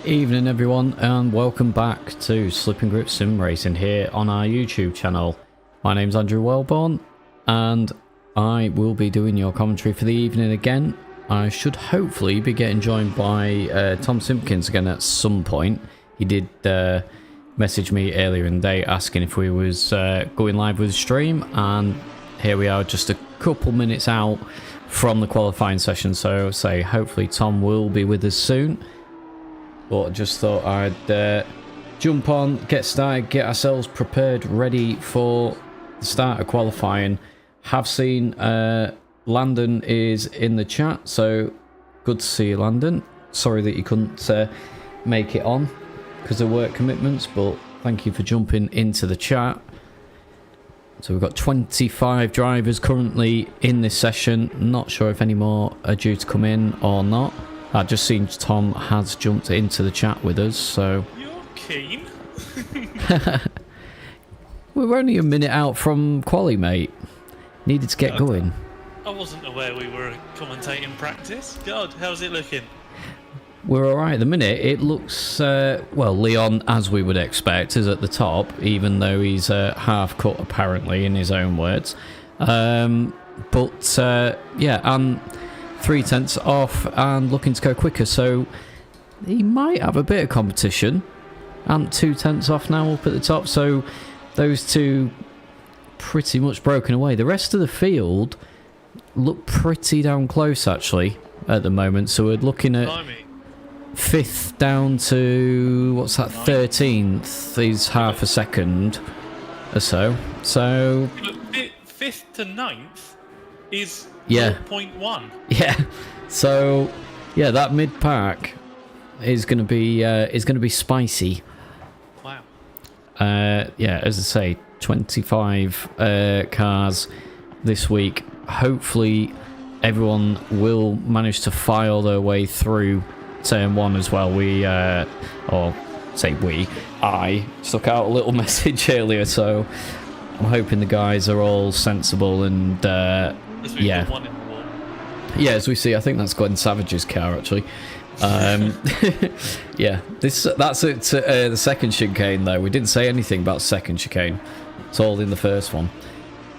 Evening everyone, and welcome back to Slip and Grip Sim Racing here on our YouTube channel. My name's Andrew Welbourn and I will be doing your commentary for the evening again. I should hopefully be getting joined by Tom Simpkins again at some point. He did message me earlier in the day asking if we was going live with the stream, and here we are just a couple minutes out from the qualifying session, so say hopefully Tom will be with us soon. But I just thought I'd jump on, get started, get ourselves prepared, ready for the start of qualifying. Have seen Landon is in the chat, so good to see you, Landon. Sorry that you couldn't make it on because of work commitments, but thank you for jumping into the chat. So we've got 25 drivers currently in this session. Not sure if any more are due to come in or not. I've just seen Tom has jumped into the chat with us, so... You're keen? We're only a minute out from quali, mate. Needed to get going. I wasn't aware we were commentating practice. God, how's it looking? We're alright at the minute. It looks, well, Leon, as we would expect, is at the top, even though he's half cut, apparently, in his own words. Yeah, and 3/10 off and looking to go quicker, so he might have a bit of competition. And 2/10 off now up at the top, so those two pretty much broken away. The rest of the field look pretty damn close actually at the moment, so we're looking at 5th down to, what's that, 13th is half a second or so. So 5th to 9th is yeah, 0.1. yeah. So yeah, that mid pack is going to be spicy. Wow. Yeah, as I say, 25 cars this week. Hopefully everyone will manage to file their way through turn 1 as well. I stuck out a little message earlier, so I'm hoping the guys are all sensible and yeah. One in the wall. Yeah, as we see, I think that's Glenn Savage's car actually. Yeah, that's it. The second chicane though. We didn't say anything about second chicane. It's all in the first one.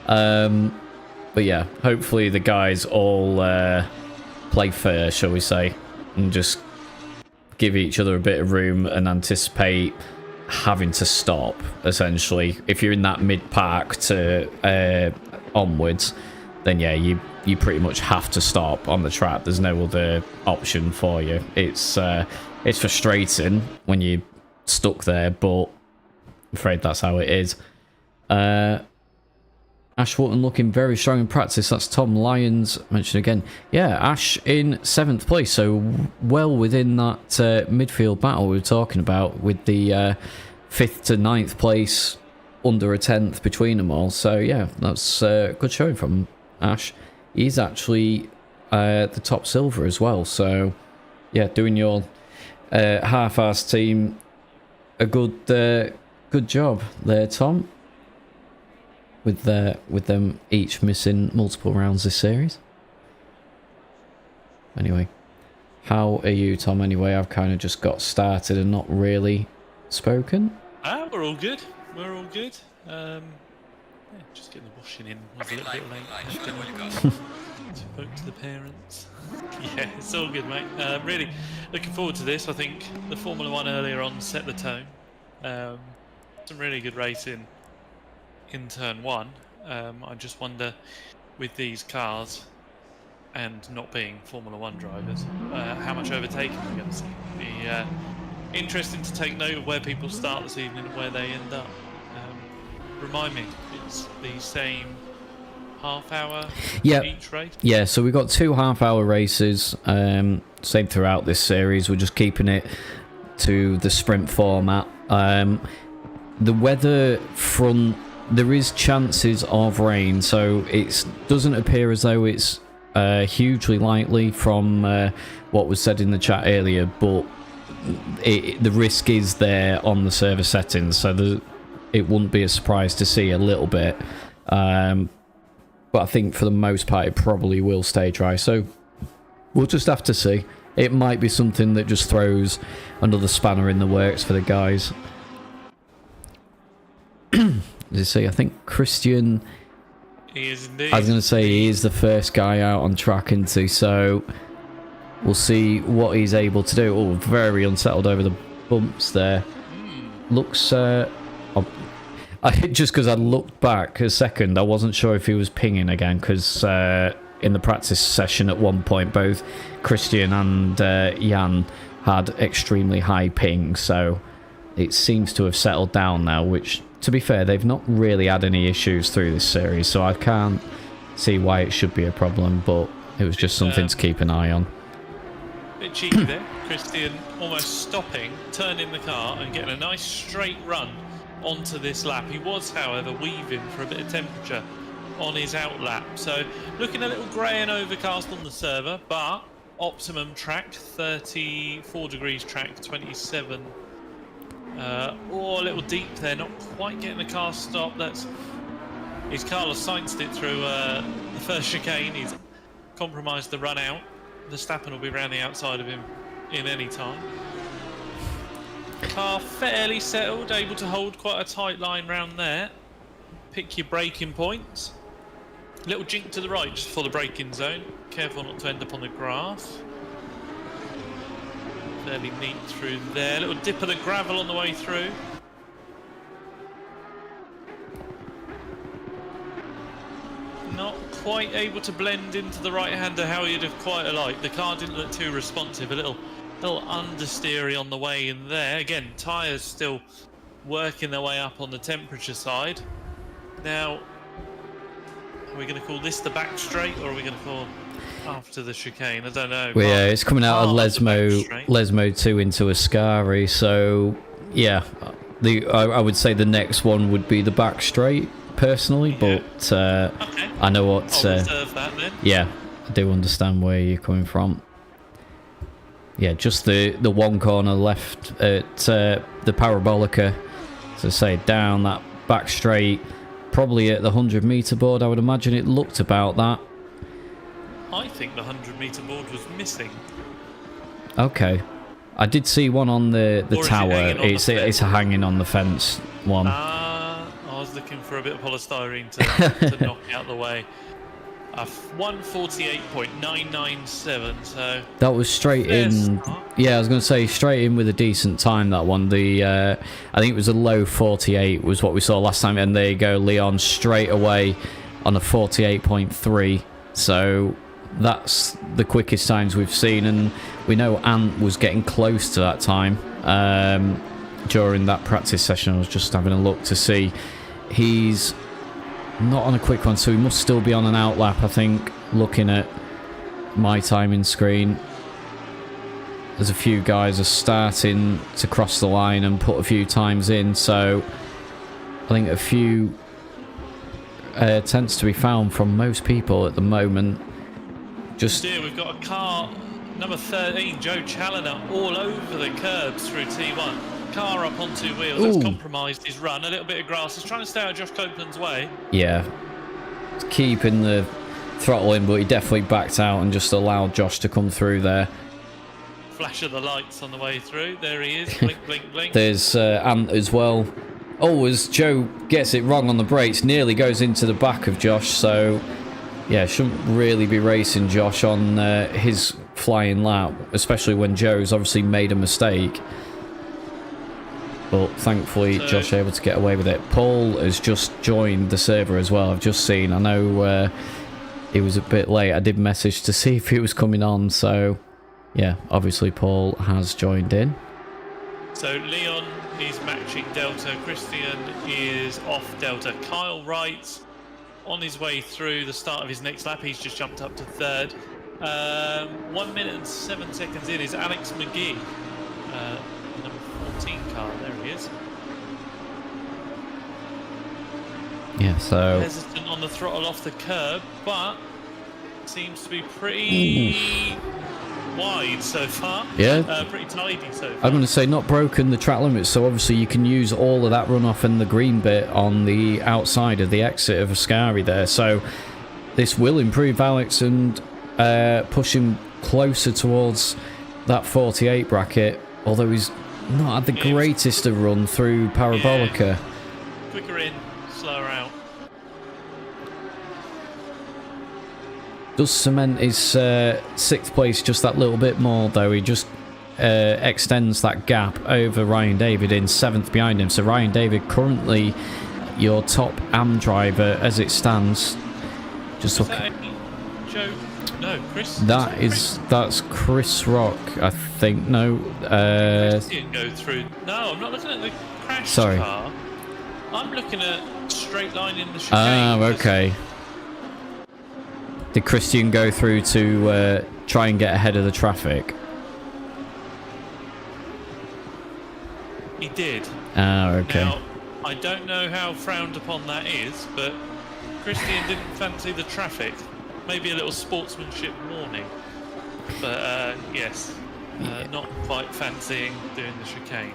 But yeah, hopefully the guys all play fair, shall we say, and just give each other a bit of room and anticipate having to stop, essentially. If you're in that mid-pack to onwards, then yeah, you pretty much have to stop on the track. There's no other option for you. It's frustrating when you're stuck there, but I'm afraid that's how it is. Ash Wharton looking very strong in practice. That's Tom Lyons mentioned again. Yeah, Ash in 7th place, so well within that midfield battle we were talking about, with the 5th to 9th place under a 10th between them all. So yeah, that's a good showing from Ash. He's actually the top silver as well. So yeah, doing your half-assed team a good job there, Tom. With them each missing multiple rounds this series. Anyway, how are you, Tom? Anyway, I've kind of just got started and not really spoken. We're all good. We're all good. Yeah, just getting the washing in was a little bit late. Spoke to the parents. Yeah, it's all good, mate. Really looking forward to this. I think the Formula 1 earlier on set the tone. Some really good racing in turn 1. I just wonder, with these cars and not being Formula 1 drivers, how much overtaking we're going to see. Be interesting to take note of where people start this evening and where they end up. Remind me, it's the same half-hour each race? Yeah, so we've got 2 half-hour races, same throughout this series. We're just keeping it to the sprint format. The weather front, there is chances of rain, so it doesn't appear as though it's hugely likely from what was said in the chat earlier, but the risk is there on the server settings, so it wouldn't be a surprise to see a little bit. But I think for the most part it probably will stay dry, so we'll just have to see. it might be something that just throws another spanner in the works for the guys. As you see, I think Christian... He is indeed. I was going to say he is the first guy out on track into, so we'll see what he's able to do. Oh, very unsettled over the bumps there. Looks... just because I looked back a second, I wasn't sure if he was pinging again, because in the practice session at one point, both Christian and Jan had extremely high ping, so it seems to have settled down now, which, to be fair, they've not really had any issues through this series, so I can't see why it should be a problem, but it was just something to keep an eye on. Bit cheeky there. Christian almost stopping, turning the car and getting a nice straight run onto this lap. He was, however, weaving for a bit of temperature on his out lap, so looking a little grey and overcast on the server, but optimum track, 34 degrees track, 27. A little deep there, not quite getting the car stopped. He's Carlos Sainz'd it through the first chicane. He's compromised the run out. Verstappen will be around the outside of him in any time. Car fairly settled, able to hold quite a tight line round there. Pick your braking points. Little jink to the right just for the braking zone. Careful not to end up on the grass. Fairly neat through there. Little dip of the gravel on the way through. Not quite able to blend into the right-hander how you'd have quite liked. The car didn't look too responsive. A little understeery on the way in there. Again, tyres still working their way up on the temperature side. Now, are we going to call this the back straight, or are we going to call after the chicane? I don't know. Well, yeah, it's coming out of Lesmo 2 into Ascari, so yeah, I would say the next one would be the back straight, personally, but okay. I know what... I'll reserve that then. Yeah, I do understand where you're coming from. Yeah, just the one corner left at the Parabolica, so say down that back straight, probably at the 100 metre board. I would imagine it looked about that. I think the 100 metre board was missing. Okay, I did see one on the tower. It's a hanging on the fence one. I was looking for a bit of polystyrene to knock out the way. 148.997, so that was straight in. Yeah, I was going to say straight in with a decent time, that one. I think it was a low 48 was what we saw last time, and there you go, Leon straight away on a 48.3, so that's the quickest times we've seen, and we know Ant was getting close to that time during that practice session. I was just having a look to see. He's not on a quick one, so he must still be on an out lap, I think, looking at my timing screen. There's a few guys are starting to cross the line and put a few times in, so I think a few tenths to be found from most people at the moment. Just here we've got a car, number 13, Joe Challoner, all over the curbs through T1. Car up on two wheels. That's compromised his run. A little bit of grass. He's trying to stay out of Josh Copeland's way. Yeah, keeping the throttle in, but he definitely backed out and just allowed Josh to come through there. Flash of the lights on the way through. There he is. Blink, blink, blink. There's Ant as well. Oh, as Joe gets it wrong on the brakes, nearly goes into the back of Josh. So yeah, shouldn't really be racing Josh on his flying lap, especially when Joe's obviously made a mistake. But thankfully, Josh able to get away with it. Paul has just joined the server as well. I've just seen. I know he was a bit late. I did message to see if he was coming on. So, yeah, obviously Paul has joined in. So Leon is matching Delta. Christian is off Delta. Kyle Wright on his way through the start of his next lap. He's just jumped up to third. 1 minute and 7 seconds in is Alex McGee. Number 14 car, there he is. Yeah, so hesitant on the throttle off the curb, but seems to be pretty wide so far. Yeah, pretty tidy so far. I'm going to say not broken the track limits, so obviously you can use all of that runoff and the green bit on the outside of the exit of Ascari there. So this will improve Alex and push him closer towards that 48 bracket, although he's not had the greatest of run through Parabolica. Yeah. Quicker in, slower out. Does cement his 6th place just that little bit more, though. He just extends that gap over Ryan David in 7th behind him. So Ryan David currently your top AM driver as it stands. Just look. Joe? No, Chris. That's Chris Rock, I think. No. Chris didn't go through. No, I'm not looking at the crash car. I'm looking at straight line in the chicane. Oh, okay. Did Christian go through to try and get ahead of the traffic? He did. Ah, okay. Now, I don't know how frowned upon that is, but Christian didn't fancy the traffic. Maybe a little sportsmanship warning. But, yes, not quite fancying doing the chicane.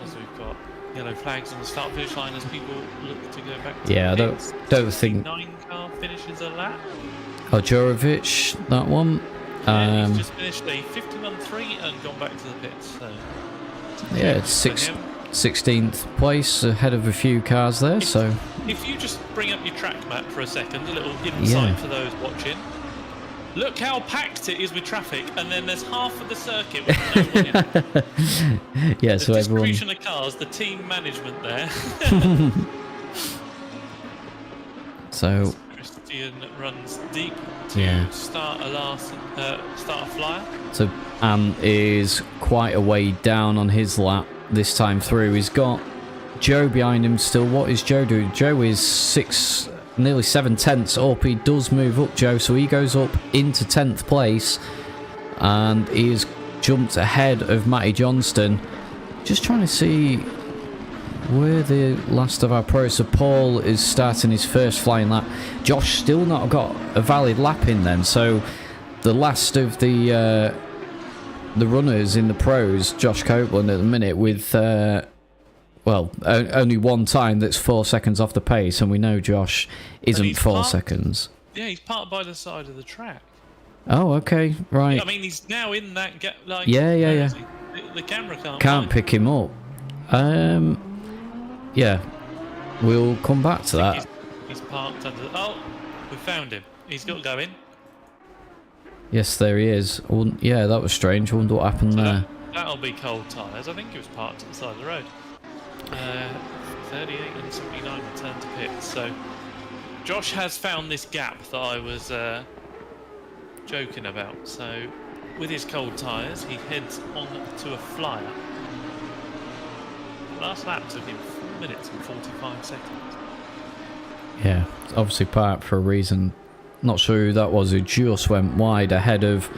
As we've got yellow flags on the start-finish line as people look to go back to I the pits. don't think... 9-car finishes a lap. Ojorovic, that one. He's just finished a 51.3 and gone back to the pits. So yeah, it's 16th place ahead of a few cars there. So if you just bring up your track map for a second, a little insight for those watching. Look how packed it is with traffic, and then there's half of the circuit with no one in. Yeah, the so everyone. Distribution of cars, the team management there. So Christian runs deep to start a flyer. So is quite a way down on his lap this time through. He's got Joe behind him still. What is Joe doing? Joe is nearly 7 tenths up. He does move up, Joe, so he goes up into 10th place, and he has jumped ahead of Matty Johnston. Just trying to see where the last of our pros. So Paul is starting his first flying lap. Josh still not got a valid lap in then, so the last of the runners in the pros, Josh Copeland at the minute with only one time that's 4 seconds off the pace, and we know Josh isn't 4 seconds. Yeah, he's parked by the side of the track. Oh, okay, right. I mean, he's now in that gap. Like, yeah. The camera can't pick him up. Yeah, we'll come back to that. He's parked under. Oh, we found him. He's got going. Yes, there he is. Yeah, that was strange. I wonder what happened there. That'll be cold tyres. I think he was parked at the side of the road. 38 and 79 return to pits. So Josh has found this gap that I was joking about. So with his cold tyres, he heads on to a flyer. Last lap took him 4 minutes and 45 seconds. Yeah, it's obviously parked for a reason. Not sure who that was who just went wide ahead of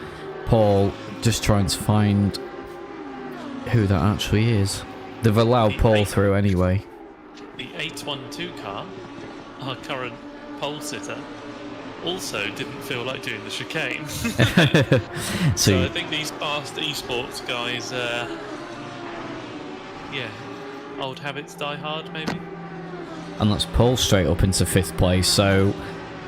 Paul, just trying to find who that actually is. They've allowed Paul through anyway. The 812 car, our current pole sitter, also didn't feel like doing the chicane. So I think these fast esports guys, old habits die hard maybe. And that's Paul straight up into 5th place, so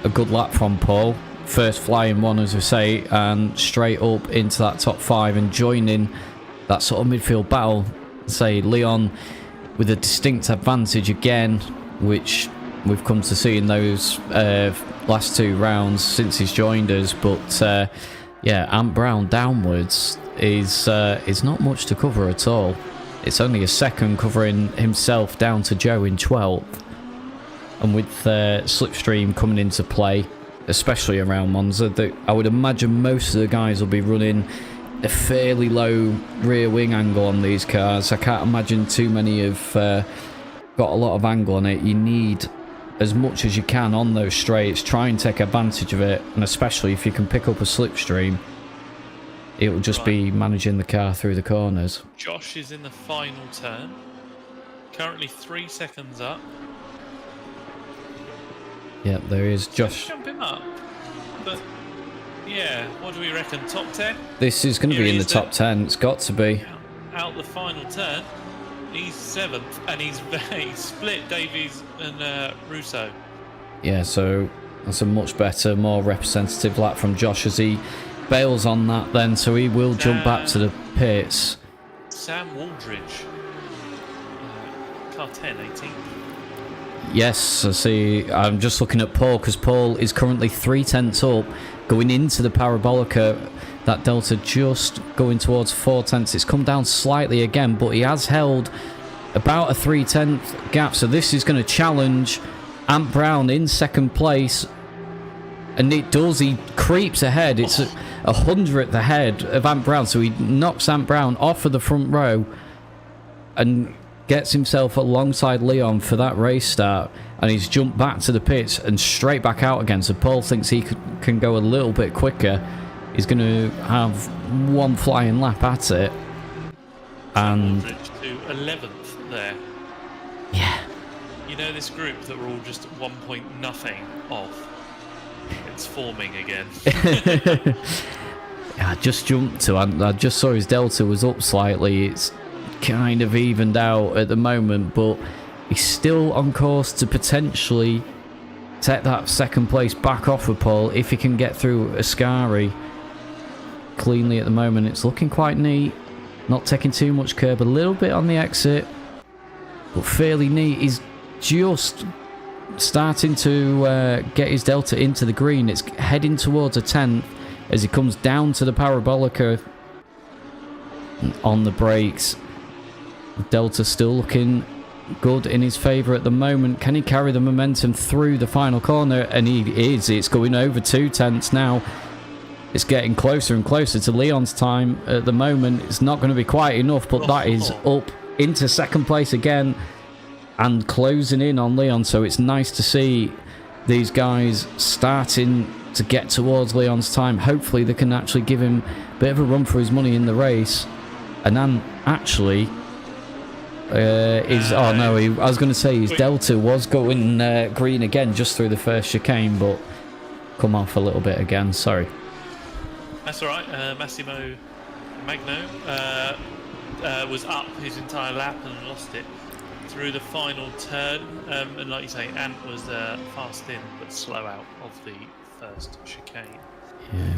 a good lap from Paul. First flying one, as we say, and straight up into that top 5 and joining that sort of midfield battle. Say Leon with a distinct advantage again, which we've come to see in those last 2 rounds since he's joined us. But Ant Brown downwards is not much to cover at all. It's only a second covering himself down to Joe in 12th. And with Slipstream coming into play, especially around Monza, I would imagine most of the guys will be running a fairly low rear wing angle on these cars. I can't imagine too many have got a lot of angle on it. You need as much as you can on those straights. Try and take advantage of it, and especially if you can pick up a slipstream, it'll just be managing the car through the corners. Josh is in the final turn, currently 3 seconds up. Yeah, there is Josh. Jump him up, but yeah, what do we reckon? Top 10? This is going to be in the top 10. It's got to be. Out the final turn, he's 7th, and he's split Davies and Russo. Yeah, so that's a much better, more representative lap from Josh as he bails on that then, so he will jump back to the pits. Sam Waldridge, car 10, 18. Yes, I see. I'm just looking at Paul, because Paul is currently 3/10 up, going into the Parabolica. That delta just going towards 4/10. It's come down slightly again, but he has held about a 3/10 gap, so this is going to challenge Ant Brown in second place. And it does, he creeps ahead. It's a 100th ahead of Ant Brown, so he knocks Ant Brown off of the front row and gets himself alongside Leon for that race start. And he's jumped back to the pits and straight back out again, so Paul thinks he can go a little bit quicker. He's going to have one flying lap at it. And to 11th there. Yeah. You know this group that were all just 1 point nothing off? It's forming again. I just jumped to, I just saw his delta was up slightly. It's kind of evened out at the moment, but he's still on course to potentially take that second place back off of Paul if he can get through Ascari cleanly at the moment. It's looking quite neat, not taking too much curb, a little bit on the exit, but fairly neat. He's just starting to get his delta into the green. It's heading towards a 10th as he comes down to the Parabolica on the brakes. Delta still looking good in his favour at the moment. Can he carry the momentum through the final corner? And he is. It's going over 2/10 now. It's getting closer and closer to Leon's time at the moment. It's not going to be quite enough, but that is up into second place again and closing in on Leon. So it's nice to see these guys starting to get towards Leon's time. Hopefully they can actually give him a bit of a run for his money in the race. And then actually oh no, I was going to say his delta was going green again just through the first chicane, but come off a little bit again. Sorry. That's all right. Massimo Magno was up his entire lap and lost it through the final turn. And like you say, Ant was fast in but slow out of the first chicane. Yeah.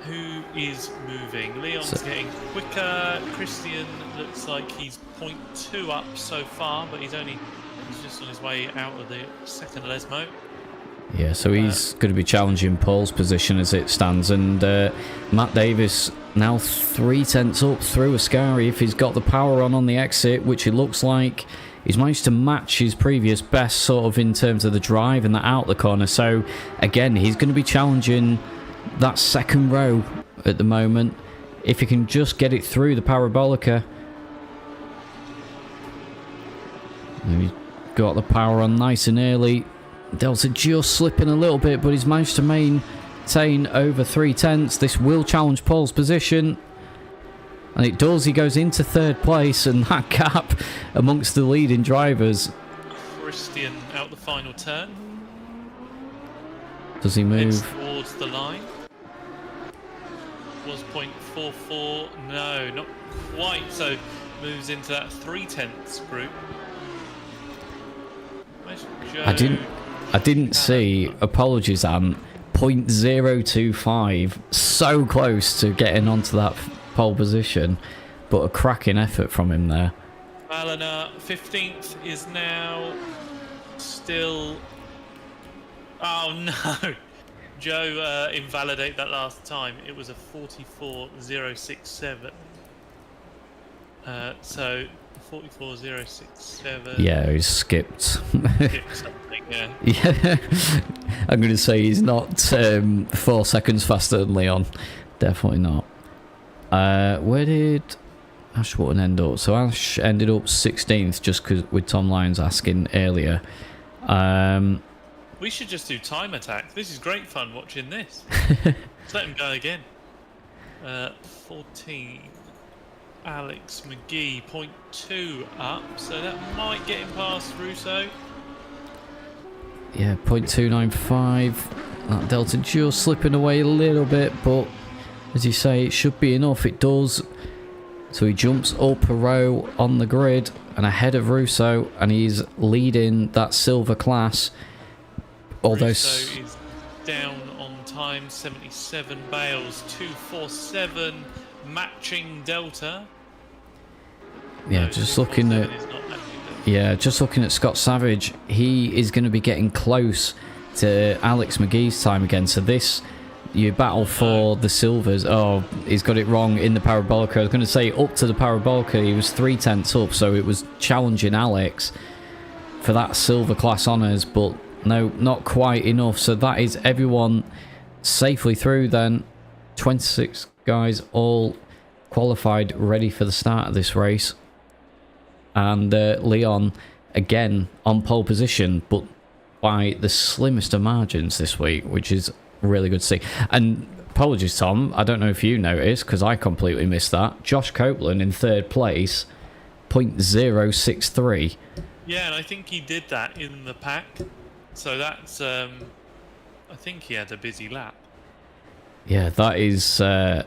Who is moving? Leon's getting quicker. Christian looks like he's 0.2 up so far, but he's just on his way out of the second Lesmo. Yeah, so he's going to be challenging Paul's position as it stands, and Matt Davis now 3/10 up through Ascari. If he's got the power on the exit, which it looks like, he's managed to match his previous best sort of in terms of the drive and the out the corner. So again, he's going to be challenging that second row at the moment. If he can just get it through the Parabolica. And he's got the power on nice and early. Delta just slipping a little bit, but he's managed to maintain over 3/10. This will challenge Paul's position. And it does. He goes into third place, and that gap amongst the leading drivers. Christian out the final turn. Does he move? Heads towards the line. Was 0.44. No, not quite. So moves into that 3/10 group. Where's Joe? I didn't see. Apologies, Ant. 0.025. So close to getting onto that pole position, but a cracking effort from him there. Ballina 15th is now still. Oh no! Joe invalidate that last time. It was a 44.067. So 44.067. Yeah, he's skipped. Skipped something, yeah. Yeah, I'm going to say he's not 4 seconds faster than Leon. Definitely not. Where did Ash Wharton end up? So Ash ended up 16th, just because with Tom Lyons asking earlier. We should just do time attack. This is great fun watching this. Let's let him go again. 14. Alex McGee, 0.2 up, so that might get him past Russo. Yeah, 0.295. That delta just slipping away a little bit, but as you say, it should be enough. It does. So he jumps up a row on the grid and ahead of Russo, and he's leading that silver class. Although Russo is down on time 77. Bales 247. Matching Delta. Yeah, No, just looking at 247 is not matching Delta. just looking at Scott Savage, he is going to be getting close to Alex McGee's time again. So this, you battle for the silvers. Oh, he's got it wrong in the parabolica. I was going to say up to the parabolica, he was 3/10 up, so it was challenging Alex for that silver class honours, but no, not quite enough. So that is everyone safely through then. 26 guys all qualified, ready for the start of this race. And Leon, again, on pole position, but by the slimmest of margins this week, which is really good to see. And apologies, Tom, I don't know if you noticed, because I completely missed that. Josh Copeland in third place, 0.063. Yeah, and I think he did that in the pack. So that's, I think he had a busy lap. Yeah, that is a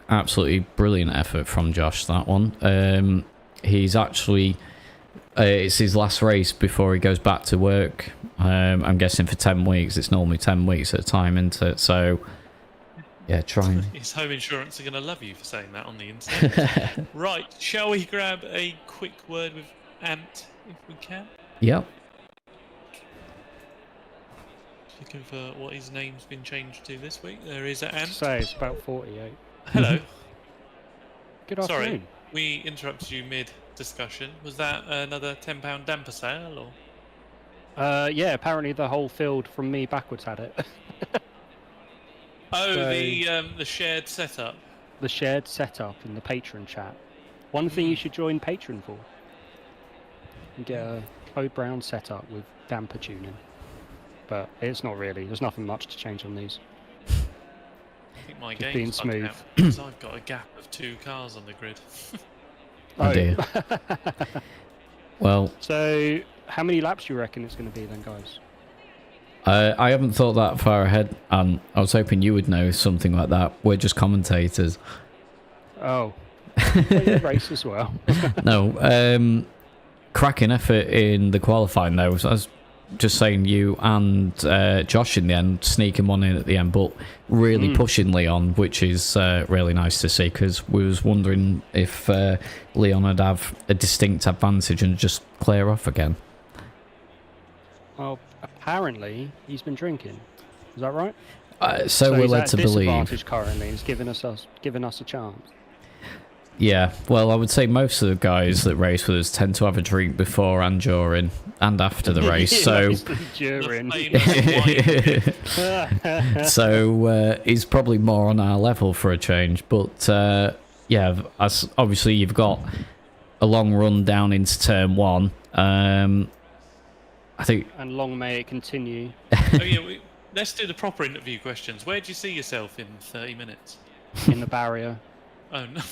absolutely brilliant effort from Josh, that one. He's actually, it's his last race before he goes back to work. I'm guessing for 10 weeks. It's normally 10 weeks at a time, isn't it? So, yeah, trying. His home insurance are going to love you for saying that on the internet. Right, shall we grab a quick word with Ant, if we can? Yep. Looking for what his name's been changed to this week. There is Ant. Say it's about 48. Hello. Good afternoon. Sorry, we interrupted you mid-discussion. Was that another £10 damper sale, or...? Yeah, apparently the whole field from me backwards had it. Oh, So- the shared setup. The shared setup in the patron chat. One thing you should join Patreon for. And get a Code Brown setup with damper tuning. But it's not really. There's nothing much to change on these. I think my Keep game's being bugged out smooth. because I've got a gap of 2 cars on the grid. Oh, dear. Well, So, how many laps do you reckon it's going to be then, guys? I haven't thought that far ahead, and I was hoping you would know something like that. We're just commentators. Oh. Well, you race as well. No, cracking effort in the qualifying though. I was just saying, you and Josh in the end, sneaking one in at the end, but really pushing Leon, which is really nice to see, because we was wondering if Leon would have a distinct advantage and just clear off again. Well, apparently he's been drinking. Is that right? So we're he's led at to a believe. disadvantage currently. He's given us a chance. Yeah, well, I would say most of the guys that race with us tend to have a drink before and during and after the race. So, During. The famous wine. so he's probably more on our level for a change. But yeah, as obviously you've got a long run down into turn 1. I think. And long may it continue. Oh yeah, let's do the proper interview questions. Where do you see yourself in 30 minutes? In the barrier. Oh no.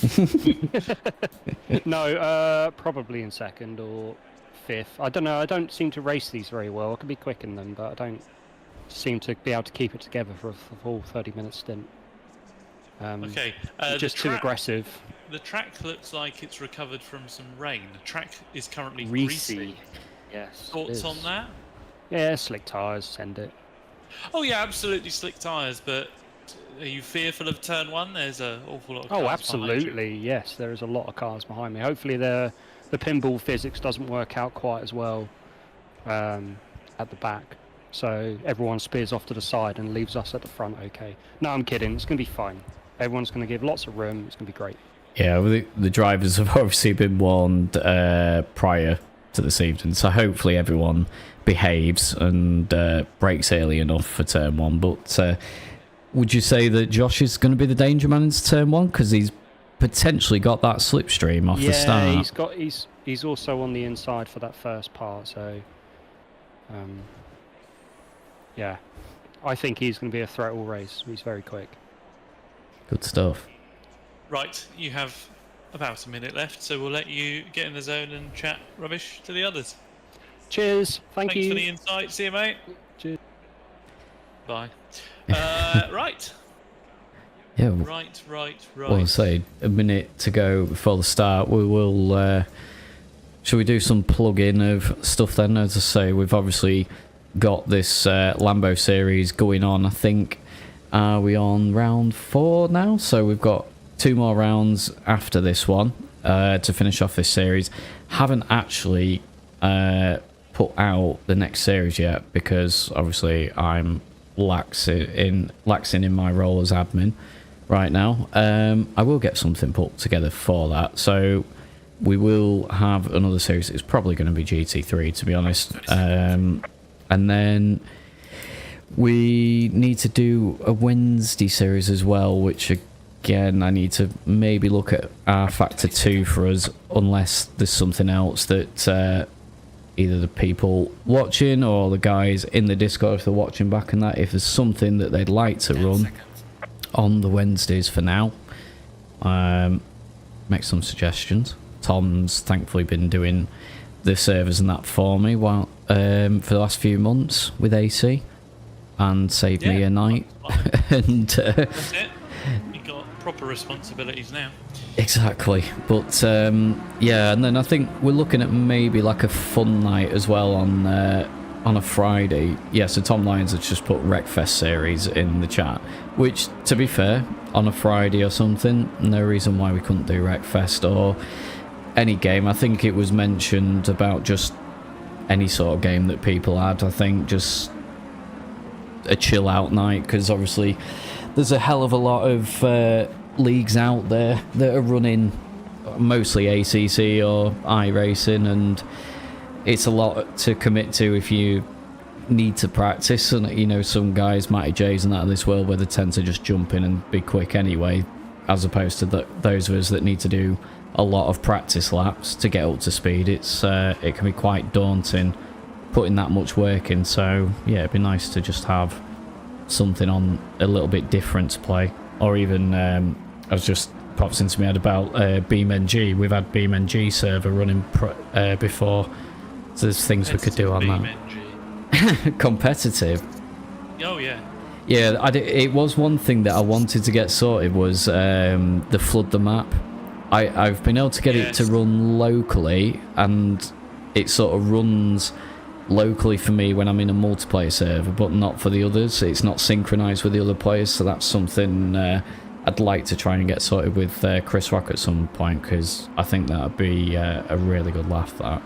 No, probably in second or fifth. I don't know. I don't seem to race these very well. I can be quick in them, but I don't seem to be able to keep it together for a full 30-minute stint. Okay. Just the too track- aggressive. The track looks like it's recovered from some rain. The track is currently Greasy. greasy. Yes. it Thoughts is. on that? Yeah, slick tyres. Send it. Oh yeah, absolutely slick tyres, but are you fearful of turn 1? There's an awful lot of cars Oh, behind you. absolutely. Yes, there is a lot of cars behind me. Hopefully the pinball physics doesn't work out quite as well at the back. So everyone spears off to the side and leaves us at the front okay. No, I'm kidding. It's going to be fine. Everyone's going to give lots of room. It's going to be great. Yeah, well, the drivers have obviously been warned prior to this evening, so hopefully everyone behaves and brakes early enough for turn 1. But would you say that Josh is going to be the danger man into turn 1, because he's potentially got that slipstream off the start? Yeah, he's also on the inside for that first part. So, yeah, I think he's going to be a threat all race. He's very quick. Good stuff. Right, you have about a minute left, so we'll let you get in the zone and chat rubbish to the others. Cheers. Thanks Thanks for the insight. See you, mate. Cheers. Bye. Right. Yeah. Right. Well, I'll say a minute to go before the start. We will. Shall we do some plug-in of stuff then? As I say, we've obviously got this Lambo series going on. I think are we on round 4 now? So we've got 2 more rounds after this one to finish off this series. Haven't actually put out the next series yet because obviously I'm laxing in my role as admin right now. I will get something put together for that. So we will have another series. It's probably going to be GT3, to be honest. And then we need to do a Wednesday series as well, which again, I need to maybe look at our Factor 2 for us, unless there's something else that either the people watching or the guys in the Discord, if they're watching back and that, if there's something that they'd like to run on the Wednesdays for now, make some suggestions. Tom's thankfully been doing the servers and that for me while for the last few months with AC, and saved me a night. And that's it. You got proper responsibilities now. Exactly, but yeah, and then I think we're looking at maybe like a fun night as well on a Friday. Yeah, so Tom Lyons has just put Wreckfest series in the chat, which, to be fair, on a Friday or something, no reason why we couldn't do Wreckfest or any game. I think it was mentioned about just any sort of game that people had. I think just a chill out night, because obviously there's a hell of a lot of leagues out there that are running mostly ACC or iRacing, and it's a lot to commit to if you need to practice. And you know, some guys, Matty J's and that of this world, where they tend to just jump in and be quick anyway, as opposed to those of us that need to do a lot of practice laps to get up to speed. It can be quite daunting putting that much work in. So yeah, it'd be nice to just have something on a little bit different to play. Or even I was just pops into my head about BeamNG. We've had BeamNG server running before, so there's things we could do on that. Competitive. Oh yeah. Yeah, it was one thing that I wanted to get sorted, was the flood the map. I've been able to get it to run locally, and it sort of runs locally for me when I'm in a multiplayer server, but not for the others. It's not synchronized with the other players, so that's something I'd like to try and get sorted with Chris Rock at some point, because I think that would be a really good laugh, that.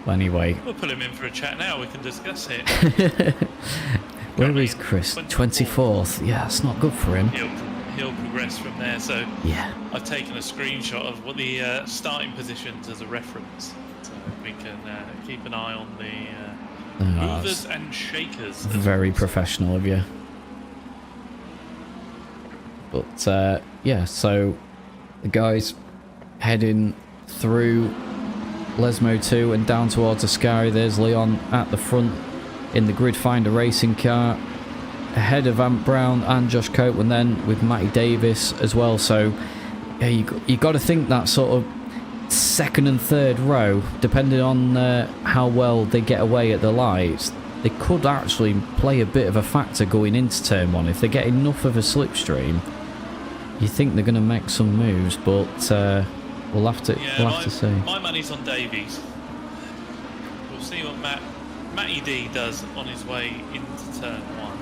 Well, anyway, we'll put him in for a chat now, we can discuss it. Where is Chris? 24th. Yeah, it's not good for him. He'll progress from there. So yeah, I've taken a screenshot of what the starting positions as a reference, so we can keep an eye on the movers and shakers. Very professional of you. But yeah, so the guys heading through Lesmo 2 and down towards Ascari. There's Leon at the front in the Grid Finder racing car, ahead of Ant Brown and Josh Copeland, then with Matty Davis as well. So yeah, you got to think that sort of second and third row, depending on how well they get away at the lights, they could actually play a bit of a factor going into turn 1 if they get enough of a slipstream. You think they're going to make some moves, but we'll have to see. My money's on Davies. We'll see what Matty D does on his way into turn 1.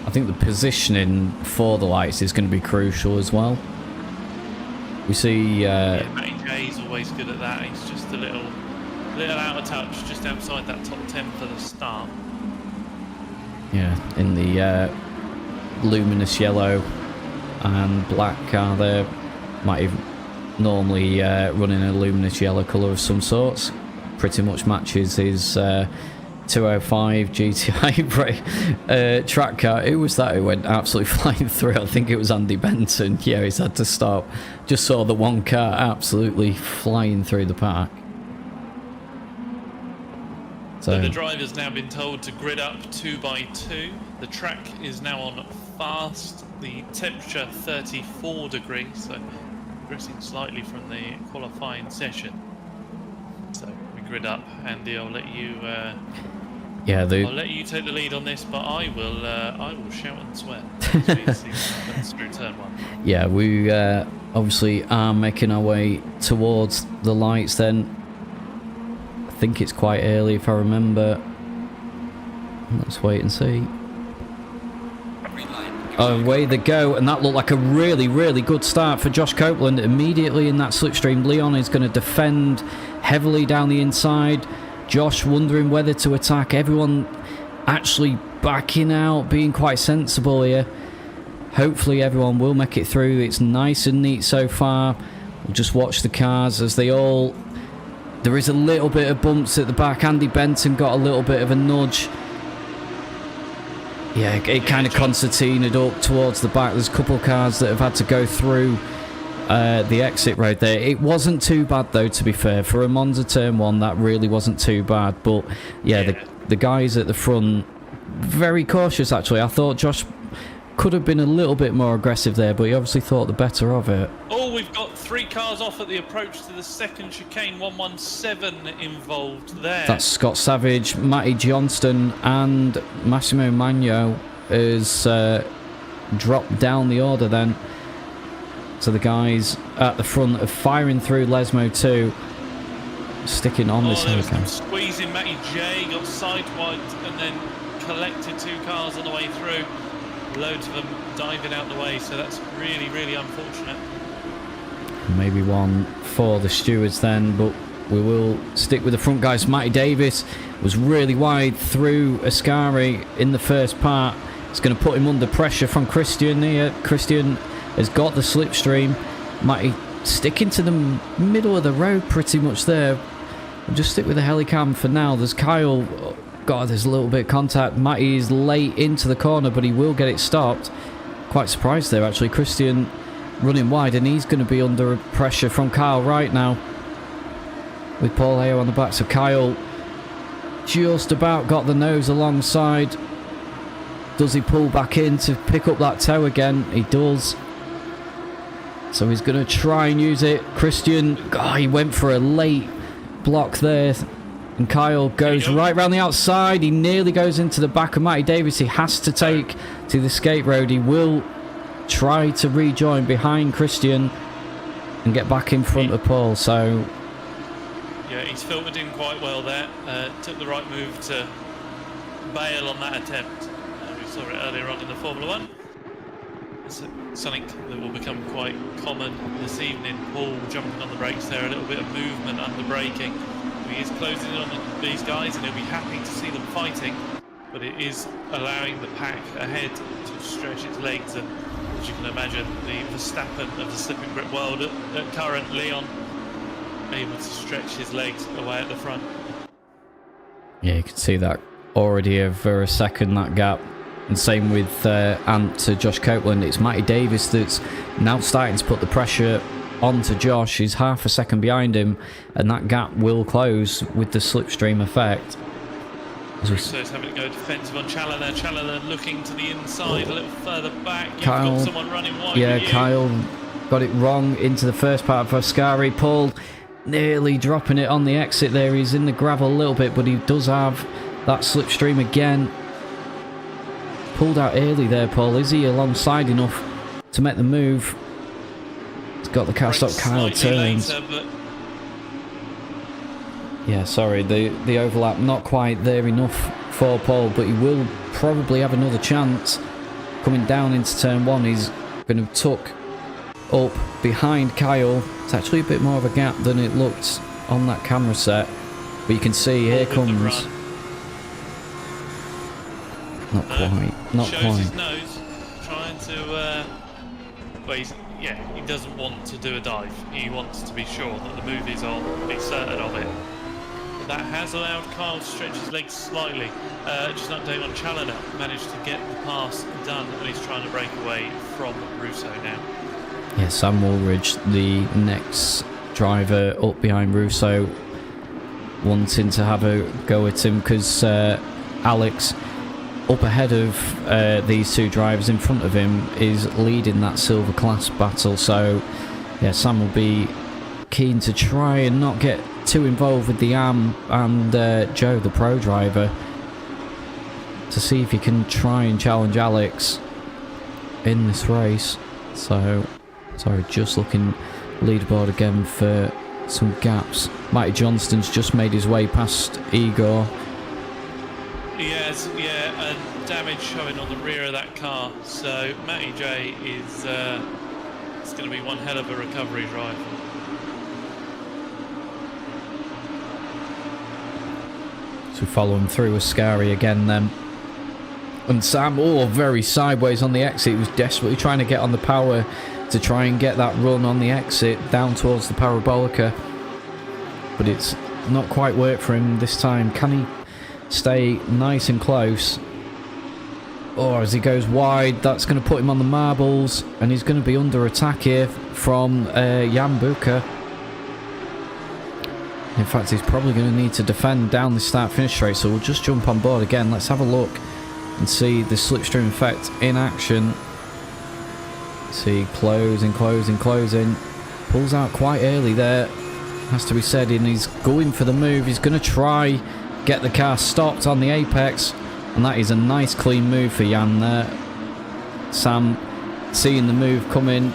I think the positioning for the lights is going to be crucial as well. We see... Matty J's always good at that. He's just a little out of touch, just outside that top 10 for the start. Yeah, in the luminous yellow and black car there. Might even normally run in a luminous yellow colour of some sorts. Pretty much matches his 205 GTI track car. Who was that who went absolutely flying through? I think it was Andy Benton. Yeah, he's had to stop. Just saw the one car absolutely flying through the pack. So the driver's now been told to grid up 2x2. The track is now on fast. The temperature 34 degrees, so progressing slightly from the qualifying session. So we grid up. Andy, I'll let you. I'll let you take the lead on this, but I will shout and swear as we see what happens through turn 1. Yeah, we obviously are making our way towards the lights then. I think it's quite early if I remember. Let's wait and see. Away they go, and that looked like a really, really good start for Josh Copeland. Immediately in that slipstream, Leon is going to defend heavily down the inside. Josh wondering whether to attack. Everyone actually backing out, being quite sensible here. Hopefully everyone will make it through. It's nice and neat so far. We'll just watch the cars as they all... There is a little bit of bumps at the back. Andy Benton got a little bit of a nudge. Yeah, it kind of concertinaed up towards the back. There's a couple of cars that have had to go through the exit road there. It wasn't too bad, though, to be fair. For a Monza Turn 1, that really wasn't too bad. But, yeah. The guys at the front, very cautious, actually. I thought Josh could have been a little bit more aggressive there, but he obviously thought the better of it. Oh, we've got 3 cars off at the approach to the second chicane. 117 involved there. That's Scott Savage, Matty Johnston, and Massimo Magno has dropped down the order then. So the guys at the front are firing through Lesmo 2, sticking on this helicopter. Squeezing Matty J, got sidewiped and then collected 2 cars on the way through. Loads of them diving out the way, so that's really, really unfortunate. Maybe one for the stewards then, but we will stick with the front guys. Matty Davis was really wide through Ascari in the first part. It's going to put him under pressure from Christian here. Christian has got the slipstream. Matty sticking to the middle of the road pretty much there. We'll just stick with the helicam for now. There's Kyle. God, there's a little bit of contact. Matty is late into the corner, but he will get it stopped. Quite surprised there, actually. Christian running wide, and he's going to be under pressure from Kyle right now. With Paul Ayo on the back. So Kyle just about got the nose alongside. Does he pull back in to pick up that toe again? He does. So he's going to try and use it. Christian, God, he went for a late block there. And Kyle goes right round the outside. He nearly goes into the back of Matty Davis. He has to take to the skate road. He will try to rejoin behind Christian and get back in front of Paul. So yeah, he's filtered in quite well there. Took the right move to bail on that attempt. We saw it earlier on in the Formula 1. It's something that will become quite common this evening. Paul jumping on the brakes there, a little bit of movement under braking. He is closing in on these guys, and he'll be happy to see them fighting, but it is allowing the pack ahead to stretch its legs, and as you can imagine, the Verstappen of the slip and grip world at current, Leon, able to stretch his legs away at the front. Yeah, you can see that already over a second, that gap. And same with Ant to Josh Copeland. It's Matty Davis that's now starting to put the pressure onto Josh. He's half a second behind him, and that gap will close with the slipstream effect. So it's having to go defensive on Challoner. Challoner looking to the inside, a little further back. You've Kyle, got someone running wide. Yeah, Kyle got it wrong into the first part of Ascari. Paul nearly dropping it on the exit there. He's in the gravel a little bit, but he does have that slipstream again. Pulled out early there, Paul. Is he alongside enough to make the move? Got the car stop. Kyle turns. Later, yeah, sorry, the overlap not quite there enough for Paul, but he will probably have another chance coming down into turn 1. He's going to tuck up behind Kyle. It's actually a bit more of a gap than it looked on that camera set, but you can see here comes. Not quite. Not shows quite. His nose, trying to. Well, he doesn't want to do a dive. He wants to be sure that the move is on, be certain of it. But that has allowed Kyle to stretch his legs slightly. Just an update on Challoner. Managed to get the pass done, and he's trying to break away from Russo now. Yeah, Sam Woolridge, the next driver up behind Russo, wanting to have a go at him because Alex, up ahead of these two drivers in front of him, is leading that silver class battle. So yeah, Sam will be keen to try and not get too involved with the AM and Joe, the pro driver, to see if he can try and challenge Alex in this race. So sorry, just looking leaderboard again for some gaps. Matty Johnston's just made his way past Igor. Yes, yeah, and damage showing on the rear of that car. So Matty J is it's going to be one hell of a recovery drive. So follow him through with Scary again then. And Sam, very sideways on the exit. He was desperately trying to get on the power to try and get that run on the exit down towards the Parabolica. But it's not quite worked for him this time. Can he stay nice and close? Or as he goes wide, that's going to put him on the marbles. And he's going to be under attack here from Jan Bucher. In fact, he's probably going to need to defend down the start-finish straight. So we'll just jump on board again. Let's have a look and see the slipstream effect in action. See, closing. Pulls out quite early there, has to be said, and he's going for the move. He's going to try get the car stopped on the apex, and that is a nice clean move for Jan there. Sam, seeing the move coming,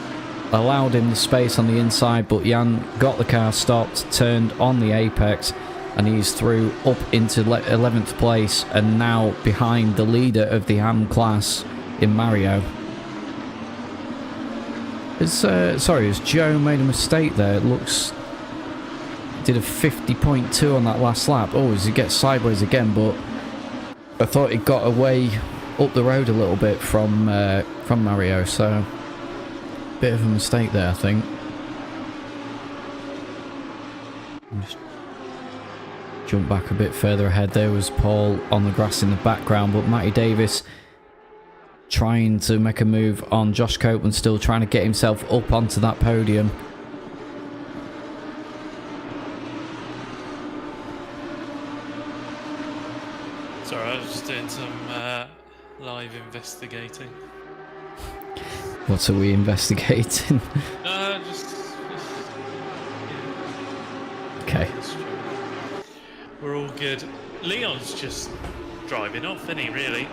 allowed him the space on the inside, but Jan got the car stopped, turned on the apex, and he's through up into 11th place, and now behind the leader of the AM class in Mario. Has Joe made a mistake there? It looks... Did a 50.2 on that last lap. Oh, as he gets sideways again, but I thought it got away up the road a little bit from Mario, so... Bit of a mistake there, I think. Just jump back a bit further ahead. There was Paul on the grass in the background, but Matty Davis trying to make a move on Josh Copeland, still trying to get himself up onto that podium. Sorry, I was just doing some live investigating. What are we investigating? Just Okay. We're all good. Leon's just driving off, isn't he, really?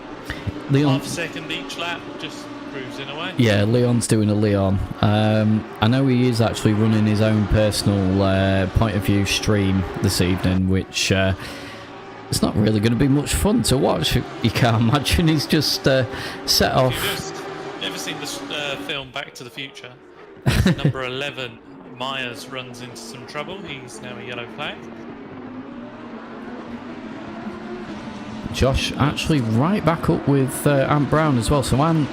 Leon, Half a second each lap, just cruising away. yeah, Leon's doing a Leon. I know he is actually running his own personal point of view stream this evening, which it's not really going to be much fun to watch. You can't imagine. He's just set off. Have you ever seen this film Back to the Future? Number 11, Myers runs into some trouble. He's now a yellow flag. Josh actually right back up with Ant Brown as well. So Ant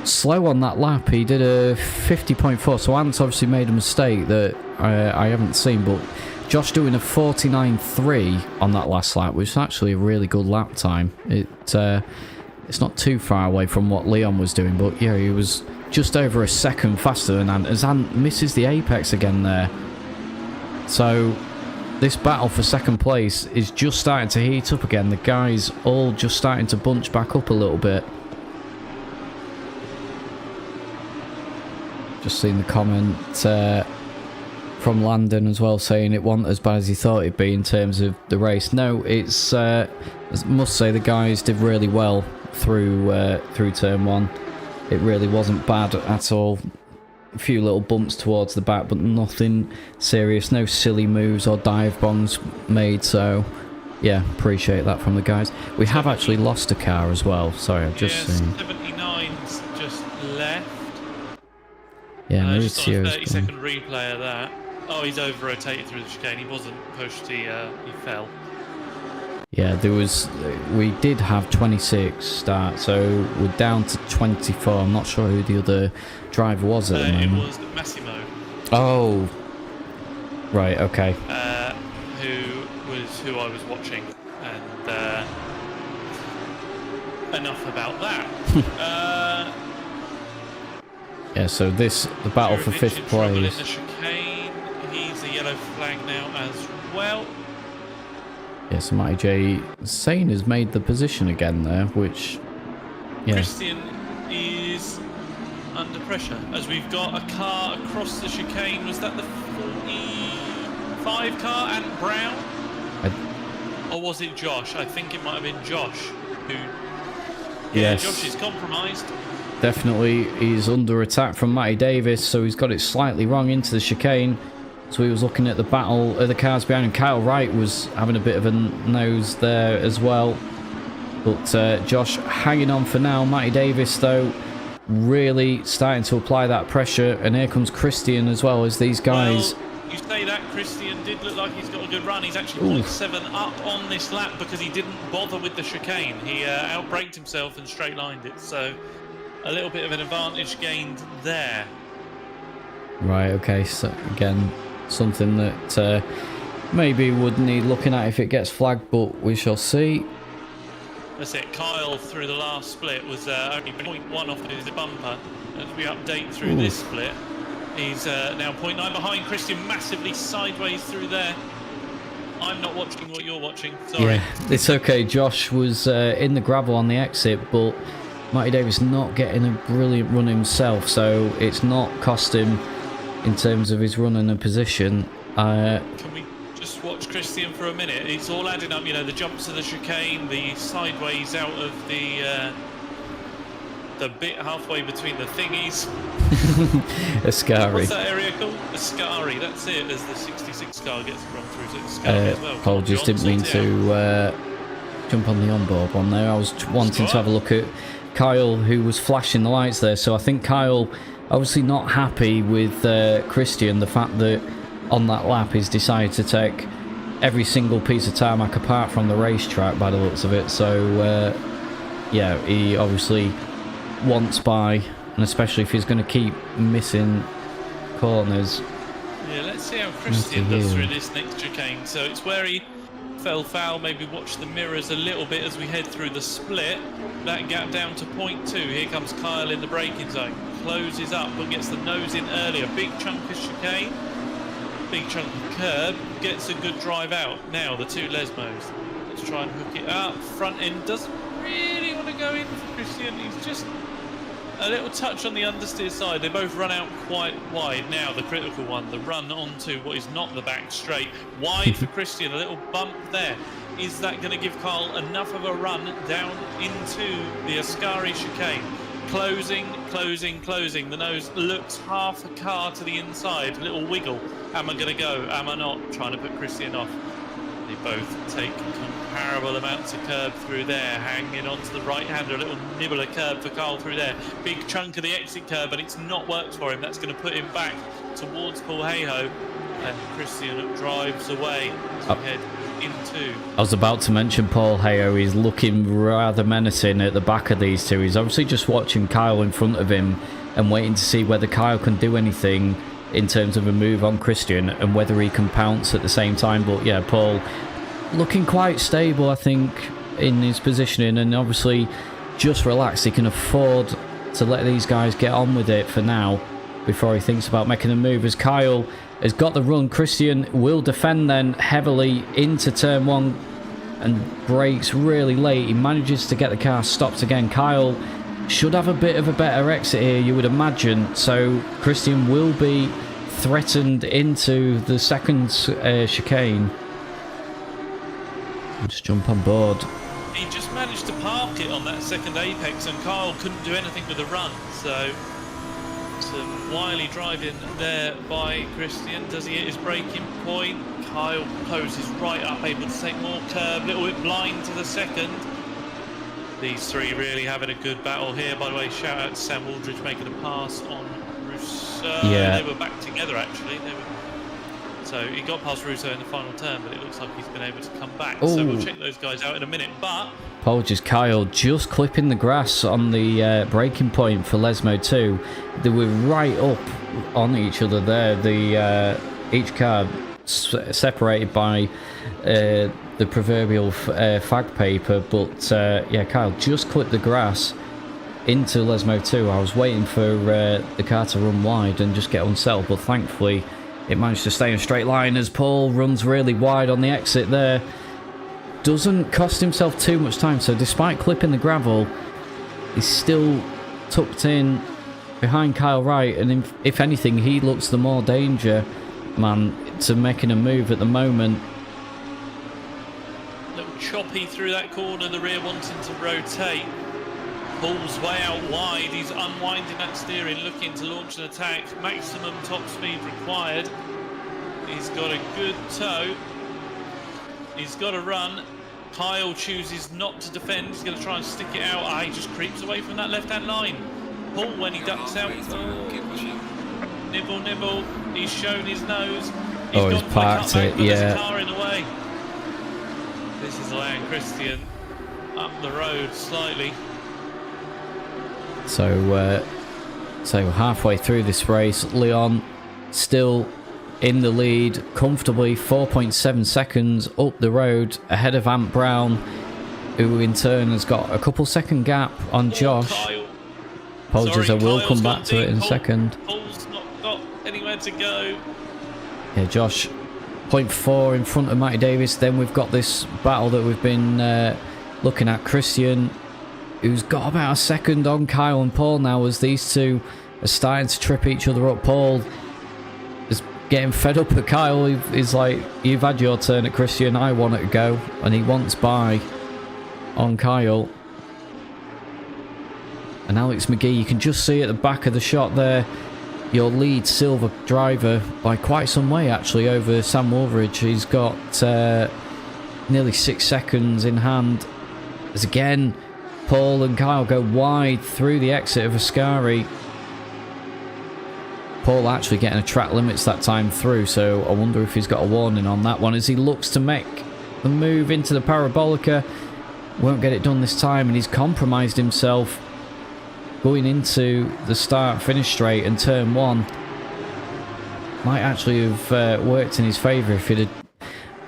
slow on that lap. He did a 50.4. So Ant's obviously made a mistake that I haven't seen. But Josh doing a 49.3 on that last lap, which is actually a really good lap time. It's not too far away from what Leon was doing. But yeah, he was just over a second faster than Ant. As Ant misses the apex again there. So... this battle for second place is just starting to heat up again. The guys all just starting to bunch back up a little bit. Just seen the comment from Landon as well, saying it wasn't as bad as he thought it'd be in terms of the race. No, it's I must say the guys did really well through turn one. It really wasn't bad at all. A few little bumps towards the back, but nothing serious. No silly moves or dive bombs made, so yeah, appreciate that from the guys. We have actually lost a car as well. Sorry, I've just seen. 79's just left. Yeah, just on a Mauricio's 30-second replay of that. Oh, he's over-rotated through the chicane. He wasn't pushed, he fell. Yeah, there was... we did have 26 start, so we're down to 24. I'm not sure who the other driver was at the moment. It was Massimo. Oh, right, okay. Who I was watching, and enough about that. Yeah, so the battle for fifth In place. the chicane. He's a yellow flag now as well. Yes, Matty J. Sane has made the position again there, which... yeah. Christian is under pressure as we've got a car across the chicane. Was that the 45 car and Brown? Or was it Josh? I think it might have been Josh who... yeah, yes. Josh is compromised. Definitely, he's under attack from Matty Davis, so he's got it slightly wrong into the chicane. So he was looking at the battle of the cars behind him. Kyle Wright was having a bit of a nose there as well. But Josh hanging on for now. Matty Davis, though, really starting to apply that pressure. And here comes Christian as well as these guys. Well, you say that Christian did look like he's got a good run. He's actually 0.7 up on this lap because he didn't bother with the chicane. He outbraked himself and straight lined it. So a little bit of an advantage gained there. Right, okay. So again, something that maybe would need looking at if it gets flagged, but we shall see. That's it. Kyle through the last split was only 0.1 off his bumper. As we update through this split, he's now 0.9 behind Christian, massively sideways through there. I'm not watching what you're watching. Sorry. Yeah, it's okay. Josh was in the gravel on the exit, but Matty Davis not getting a brilliant run himself, so it's not cost him in terms of his run and a position. Can we just watch Christian for a minute? It's all adding up, you know, the jumps of the chicane, the sideways out of the bit halfway between the thingies. Ascari. What's that area called? Ascari, that's it, as the 66 car gets run through to Ascari as well. Paul, just didn't mean to jump on the onboard one there. I was wanting to have a look at Kyle, who was flashing the lights there. So I think Kyle obviously not happy with Christian, the fact that on that lap he's decided to take every single piece of tarmac apart from the racetrack by the looks of it. So yeah, he obviously wants by, and especially if he's going to keep missing corners. Yeah, let's see how Christian does through this next chicane. So it's where he fell foul, maybe watch the mirrors a little bit as we head through the split. That gap down to 0.2. Here comes Kyle in the braking zone. Closes up but gets the nose in earlier. Big chunk of chicane, big chunk of curb, gets a good drive out. Now the two Lesmos. Let's try and hook it up. Front end doesn't really want to go in for Christian. He's just a little touch on the understeer side. They both run out quite wide. Now the critical one, the run onto what is not the back straight. Wide for Christian, a little bump there. Is that going to give Kyle enough of a run down into the Ascari chicane? Closing, closing, closing. The nose looks half a car to the inside. A little wiggle. Am I going to go? Am I not? Trying to put Christian off. They both take comparable amounts of curb through there, hanging onto the right-hander, a little nibble of curb for Kyle through there. Big chunk of the exit curb, but it's not worked for him. That's going to put him back towards Paul Hayhoe, and Christian drives away as we head into... I was about to mention Paul Hayhoe. He's looking rather menacing at the back of these two. He's obviously just watching Kyle in front of him and waiting to see whether Kyle can do anything in terms of a move on Christian and whether he can pounce at the same time. But yeah, Paul looking quite stable, I think, in his positioning, and obviously just relaxed. He can afford to let these guys get on with it for now before he thinks about making a move. As Kyle has got the run, Christian will defend then heavily into turn one and brakes really late. He manages to get the car stopped again. Kyle should have a bit of a better exit here, you would imagine, so Christian will be threatened into the second chicane. Just jump on board. He just managed to park it on that second apex, and Kyle couldn't do anything with the run. So some wily driving there by Christian. Does he hit his braking point? Kyle closes right up, able to take more curb, a little bit blind to the second. These three really having a good battle here. By the way, shout out to Sam Aldridge making a pass on Rousseau. Yeah. They were back together actually. So he got past Russo in the final turn, but it looks like he's been able to come back. Ooh. So we'll check those guys out in a minute. But Apologies, Kyle just clipping the grass on the braking point for Lesmo 2. They were right up on each other there. The each car separated by the proverbial fag paper, but yeah, Kyle just clipped the grass into Lesmo 2. I was waiting for the car to run wide and just get unsettled, but thankfully it managed to stay in a straight line as Paul runs really wide on the exit there. Doesn't cost himself too much time, so despite clipping the gravel, he's still tucked in behind Kyle Wright, and if anything, he looks the more danger man to making a move at the moment. Little choppy through that corner, the rear wanting to rotate. Pulls way out wide, he's unwinding that steering, looking to launch an attack. Maximum top speed required. He's got a good toe. He's got a run. Kyle chooses not to defend. He's going to try and stick it out. He just creeps away from that left-hand line. Paul, when he ducks out, nibble. He's shown his nose. He's parked it, There's yeah. a car in the way. This is allowing Christian up the road slightly. So halfway through this race, Leon still in the lead comfortably, 4.7 seconds up the road ahead of Ant Brown, who in turn has got a couple second gap on Josh. Kyle. Apologies, I will come back to it in a second. Paul's not got anywhere to go. Yeah, Josh 0.4 in front of Matty Davis. Then we've got this battle that we've been looking at. Christian, who's got about a second on Kyle and Paul now, as these two are starting to trip each other up. Paul is getting fed up at Kyle. He's like, you've had your turn at Christian, I want it to go. And he wants by on Kyle. And Alex McGee, you can just see at the back of the shot there, your lead silver driver by quite some way actually over Sam Woolridge. He's got nearly 6 seconds in hand. As again, Paul and Kyle go wide through the exit of Ascari. Paul actually getting a track limits that time through, so I wonder if he's got a warning on that one as he looks to make the move into the Parabolica. Won't get it done this time, and he's compromised himself going into the start-finish straight, and turn one might actually have worked in his favour if he'd have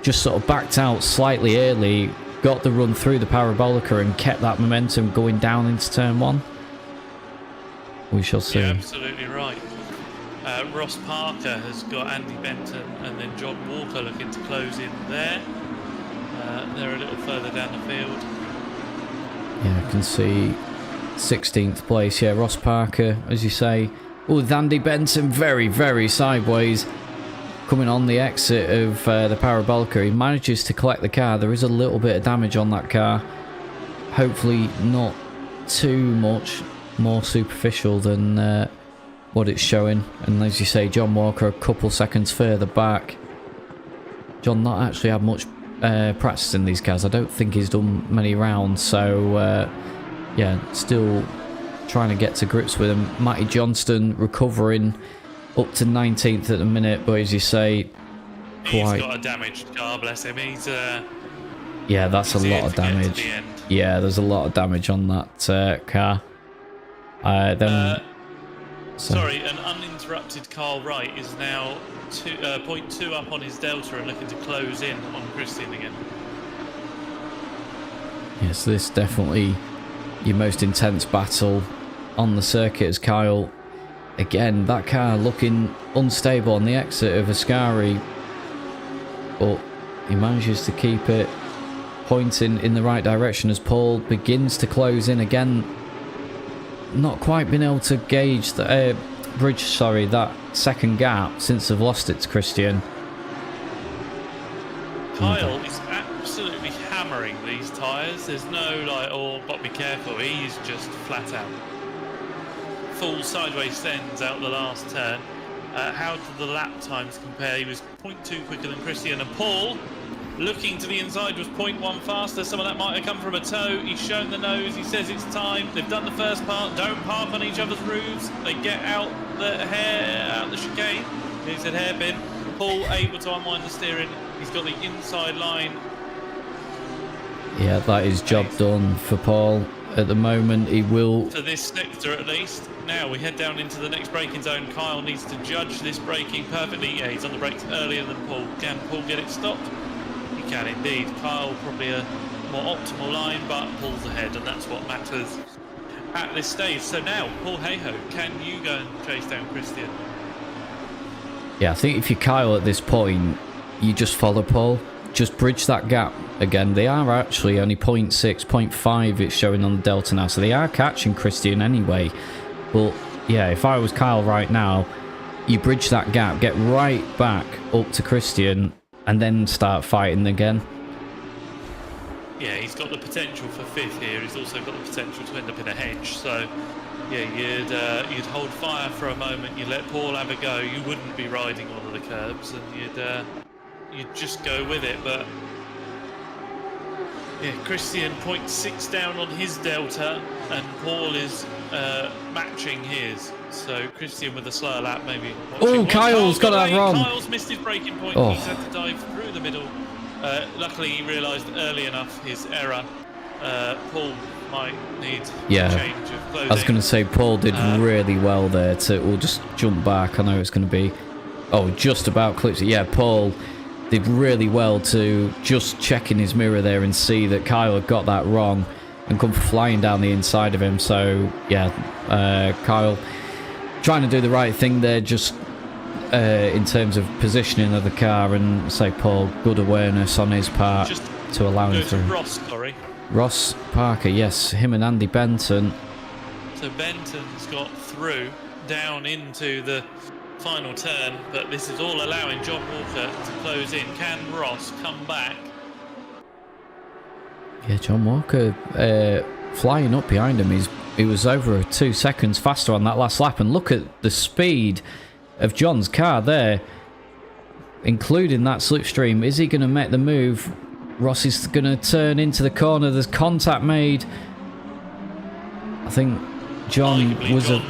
just sort of backed out slightly early, got the run through the Parabolica and kept that momentum going down into turn one. We shall see. Yeah, absolutely right. Ross Parker has got Andy Benton and then John Walker looking to close in there. They're a little further down the field. Yeah, I can see 16th place. Yeah, Ross Parker, as you say. Oh, with Andy Benton very, very sideways coming on the exit of the Parabolica. He manages to collect the car. There is a little bit of damage on that car. Hopefully not too much more superficial than what it's showing. And as you say, John Walker a couple seconds further back. John not actually had much practice in these cars. I don't think he's done many rounds, so yeah, still trying to get to grips with him. Matty Johnston recovering up to 19th at the minute, but as you say, he's got a damaged car, bless him. He's yeah, that's a lot of damage. Yeah, there's a lot of damage on that car. Sorry, an uninterrupted Carl Wright is now 0.2 up on his Delta and looking to close in on Christian again. Yes, this definitely your most intense battle on the circuit as Kyle, again, that car looking unstable on the exit of Ascari, but he manages to keep it pointing in the right direction as Paul begins to close in again. Not quite been able to gauge the bridge, that second gap since they've lost it to Christian. Kyle is absolutely hammering these tyres. There's no like, oh, but be careful. He's just flat out. Full sideways sends out the last turn. How did the lap times compare? He was 0.2 quicker than Christian, and Paul, looking to the inside, was 0.1 faster. Some of that might have come from a toe. He's shown the nose. He says it's time. They've done the first part. Don't park on each other's roofs. They get out the chicane. He said hairpin. Paul able to unwind the steering. He's got the inside line. Yeah, that is job done for Paul. At the moment, he will... For this sector, at least. Now we head down into the next braking zone. Kyle needs to judge this braking perfectly. Yeah, he's on the brakes earlier than Paul. Can Paul get it stopped? He can indeed. Kyle probably a more optimal line, but Paul's ahead, and that's what matters at this stage. So now, Paul Hayhoe, can you go and chase down Christian? Yeah, I think if you're Kyle at this point, you just follow Paul. Just bridge that gap. Again, they are actually only 0.6, 0.5 it's showing on the Delta now, so they are catching Christian anyway. But yeah, if I was Kyle right now, you bridge that gap, get right back up to Christian, and then start fighting again. Yeah, he's got the potential for fifth here. He's also got the potential to end up in a hedge. So yeah, you'd hold fire for a moment. You let Paul have a go. You wouldn't be riding one of the curbs, and you'd just go with it. But Yeah, Christian 0.6 down on his delta, and Paul is matching his. So Christian with a slower lap, maybe. Oh, Kyle's got that wrong. Kyle's missed his braking point. Oh. He's had to dive through the middle. Luckily, he realised early enough his error. Paul might need a change of clothing. I was going to say Paul did really well there to. We'll just jump back. I know it's going to be. Oh, just about clips it. Yeah, Paul did really well to just check in his mirror there and see that Kyle had got that wrong and come flying down the inside of him. So yeah, Kyle trying to do the right thing there, just in terms of positioning of the car, and say Paul, good awareness on his part Just to allow him through. Ross, sorry. Ross Parker, yes, him and Andy Benton. So Benton's got through down into the final turn, but this is all allowing John Walker to close in. Can Ross come back? Yeah, John Walker flying up behind him. He was over 2 seconds faster on that last lap, and look at the speed of John's car there, including that slipstream. Is he going to make the move? Ross is going to turn into the corner. There's contact made. I think John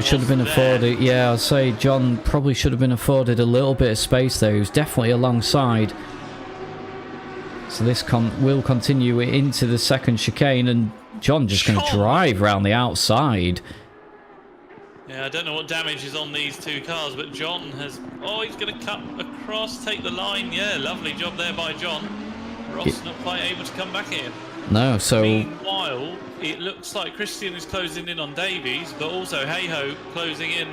should have been afforded. Yeah, I'll say John probably should have been afforded a little bit of space there. He was definitely alongside. So this will continue into the second chicane, and John just going to drive around the outside. Yeah, I don't know what damage is on these two cars, but John has... Oh, he's going to cut across, take the line. Yeah, lovely job there by John. Ross not quite able to come back in. No, so... Meanwhile, it looks like Christian is closing in on Davies, but also Hey-Ho closing in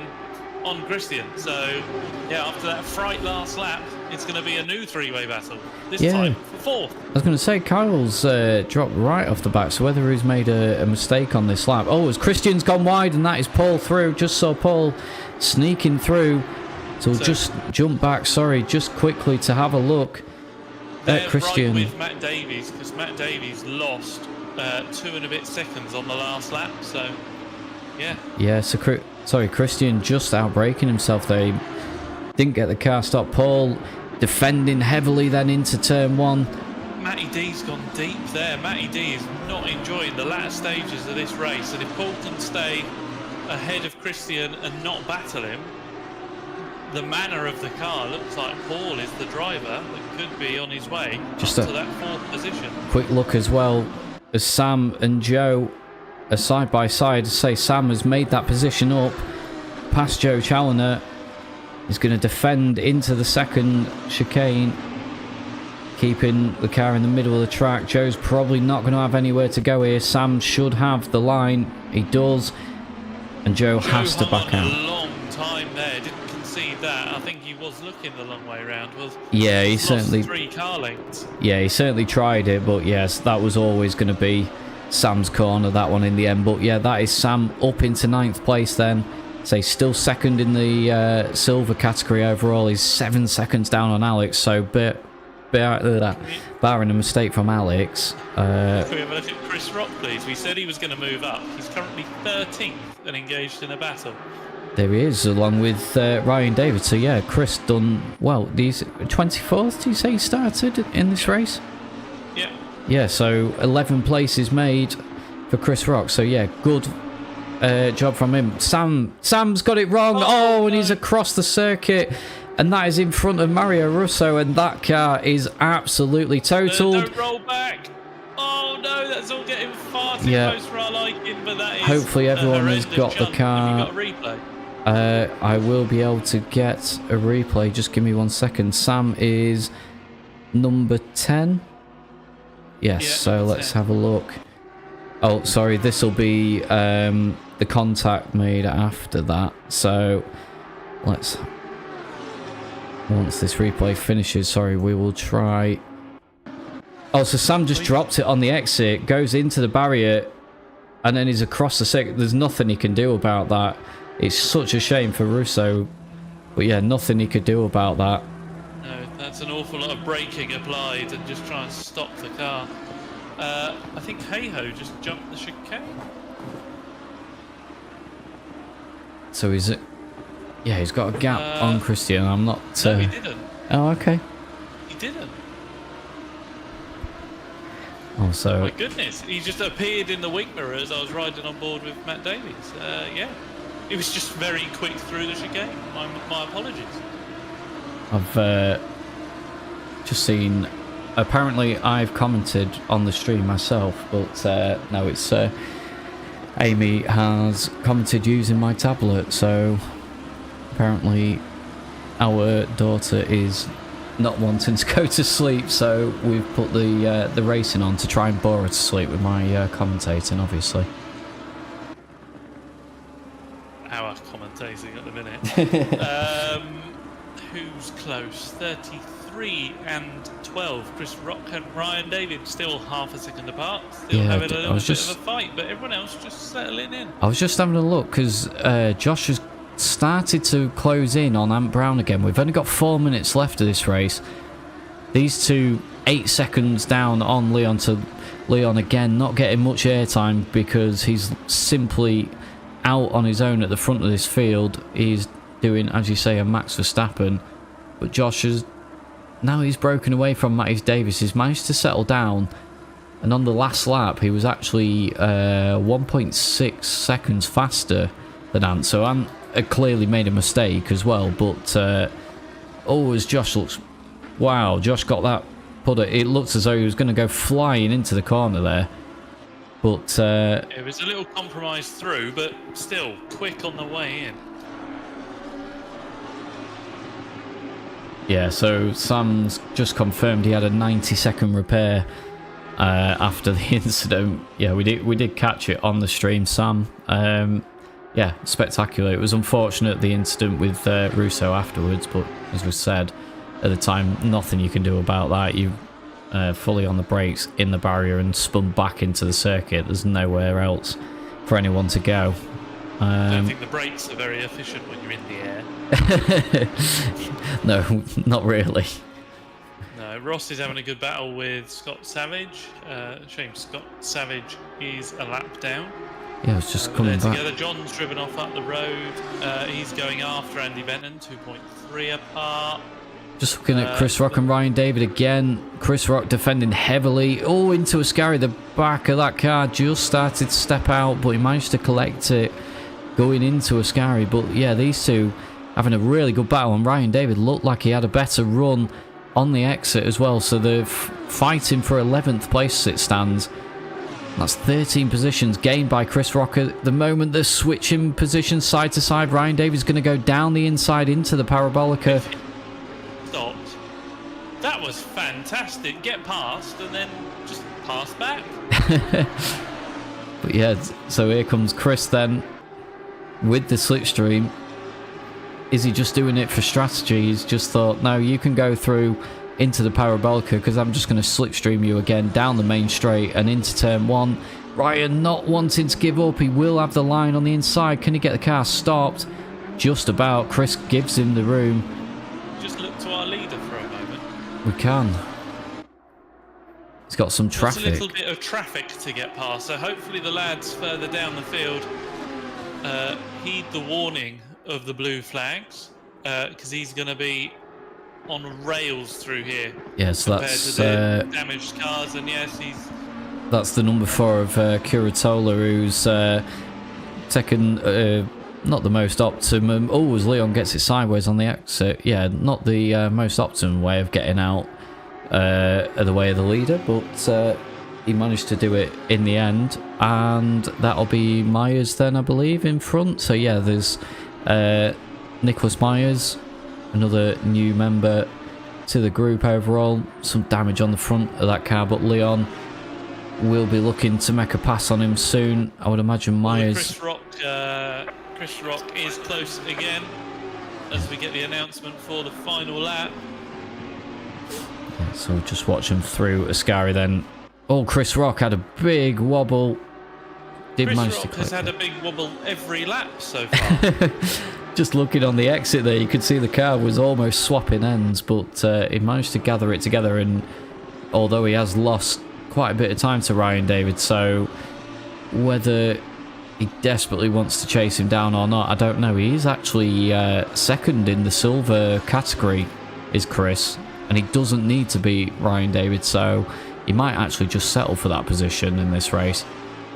on Christian. So, yeah, after that fright last lap, it's going to be a new three-way battle. This time for fourth. I was going to say, Kyle's dropped right off the back, so whether he's made a mistake on this lap. Oh, as Christian's gone wide, and that is Paul through. Just saw Paul sneaking through. So we'll just jump back, just quickly to have a look at Christian. Right with Matt Davies, because Matt Davies lost 2 and a bit seconds on the last lap, so yeah. Yeah, so Christian just outbraking himself there. He didn't get the car stop. Paul defending heavily then into turn 1. Matty D's gone deep there. Matty D is not enjoying the latter stages of this race, and if Paul can stay ahead of Christian and not battle him, the manner of the car looks like Paul is the driver that could be on his way just to that 4th position. Quick look as well as Sam and Joe are side by side. Say Sam has made that position up past Joe Challoner. He's going to defend into the second chicane, keeping the car in the middle of the track. Joe's probably not going to have anywhere to go here. Sam should have the line. He does. And Joe has to back out. A long time there. Didn't concede that. I think he was looking the long way around. Yeah, he certainly... 3 car lengths. Yeah, he certainly tried it, but yes, that was always going to be Sam's corner, that one in the end. But yeah, that is Sam up into 9th place then. Say still second in the silver category overall. He's 7 seconds down on Alex, so barring a mistake from Alex. Can we have a look at Chris Rock, please? We said he was going to move up. He's currently 13th and engaged in a battle. There he is, along with Ryan David. So yeah, Chris done well. These 24th, do you say he started in this race? Yeah. Yeah, so 11 places made for Chris Rock. So yeah, good job from him. Sam's got it wrong. Oh, and he's across the circuit, and that is in front of Mario Russo, and that car is absolutely totaled. Don't roll back. Oh no, that's all getting far too close for our liking, but that is hopefully everyone has got the car. Have you got a replay? I will be able to get a replay. Just give me 1 second. Sam is number 10. Yes, yeah, so let's have a look. Oh, sorry, this will be the contact made after that. So let's... Once this replay finishes, sorry, we will try... Oh, so Sam just dropped it on the exit, goes into the barrier, and then he's across the circuit. There's nothing he can do about that. It's such a shame for Russo. But yeah, nothing he could do about that. No, that's an awful lot of braking applied and just try and stop the car. I think Hey-Ho just jumped the chicane. So is it... Yeah, he's got a gap on Christian. I'm not... No, he didn't. Oh, okay. He didn't. Also, My goodness, he just appeared in the wing mirror as I was riding on board with Matt Davies. Yeah, he was just very quick through the chicane. My apologies. I've just seen. Apparently, I've commented on the stream myself, but no, it's Amy has commented using my tablet. So apparently, our daughter is not wanting to go to sleep, so we've put the racing on to try and bore her to sleep with my commentating, obviously. Our commentating at the minute. Who's close? 33 and 12. Chris Rock and Ryan David still half a second apart. Still having a little bit of a fight, but everyone else just settling in. I was just having a look because Josh has started to close in on Ant Brown again. We've only got 4 minutes left of this race. These two 8 seconds down on Leon to Leon again, not getting much airtime because he's simply out on his own at the front of this field. He's doing, as you say, a Max Verstappen, but Josh has now he's broken away from Matty Davis. He's managed to settle down, and on the last lap he was actually 1.6 seconds faster than Ant. So Ant had clearly made a mistake as well, but as Josh looks, wow, Josh got that putter. It looks as though he was going to go flying into the corner there, but it was a little compromise through, but still quick on the way in. Yeah, so Sam's just confirmed he had a 90-second repair after the incident. Yeah, we did catch it on the stream, Sam. Yeah, spectacular. It was unfortunate, the incident with Russo afterwards, but as we said at the time, nothing you can do about that. You fully on the brakes in the barrier and spun back into the circuit. There's nowhere else for anyone to go. I don't think the brakes are very efficient when you're in the air. No, not really. No, Ross is having a good battle with Scott Savage. Shame Scott Savage is a lap down. Yeah, it's just coming back. Together. John's driven off up the road. He's going after Andy Benton, 2.3 apart. Just looking at Chris Rock and Ryan David again. Chris Rock defending heavily. Oh, into Ascari. The back of that car just started to step out, but he managed to collect it going into Ascari. But yeah, these two having a really good battle, and Ryan David looked like he had a better run on the exit as well. So they're fighting for 11th place as it stands. That's 13 positions gained by Chris Rock. At the moment they're switching positions side to side. Ryan David's going to go down the inside into the Parabolica. Stopped. That was fantastic. Get past and then just pass back. But yeah, so here comes Chris then with the slipstream. Is he just doing it for strategy? He's just thought, no, you can go through into the Parabolica because I'm just going to slipstream you again down the main straight and into turn one. Ryan not wanting to give up. He will have the line on the inside. Can he get the car stopped? Just about. Chris gives him the room. Just look to our leader for a moment. We can. He's got some traffic. There's a little bit of traffic to get past, so hopefully the lads further down the field heed the warning of the blue flags, because he's going to be on rails through here. Yes, that's to the damaged cars, and yes, that's the number 4 of Curatola, who's taken not the most optimum. Oh, as Leon gets it sideways on the exit. Yeah, not the most optimum way of getting out of the way of the leader, but he managed to do it in the end, and that'll be Myers then, I believe, in front. So yeah, there's Nicholas Myers, another new member to the group overall. Some damage on the front of that car, but Leon will be looking to make a pass on him soon. I would imagine Myers... Chris Rock is close again as we get the announcement for the final lap. Yeah, so we'll just watch him through Ascari then. Oh, Chris Rock had a big wobble. Chris Rock has had a big wobble every lap so far. Just looking on the exit there, you could see the car was almost swapping ends, but he managed to gather it together, and although he has lost quite a bit of time to Ryan David, so whether he desperately wants to chase him down or not, I don't know. He is actually second in the silver category, is Chris, and he doesn't need to beat Ryan David, so he might actually just settle for that position in this race.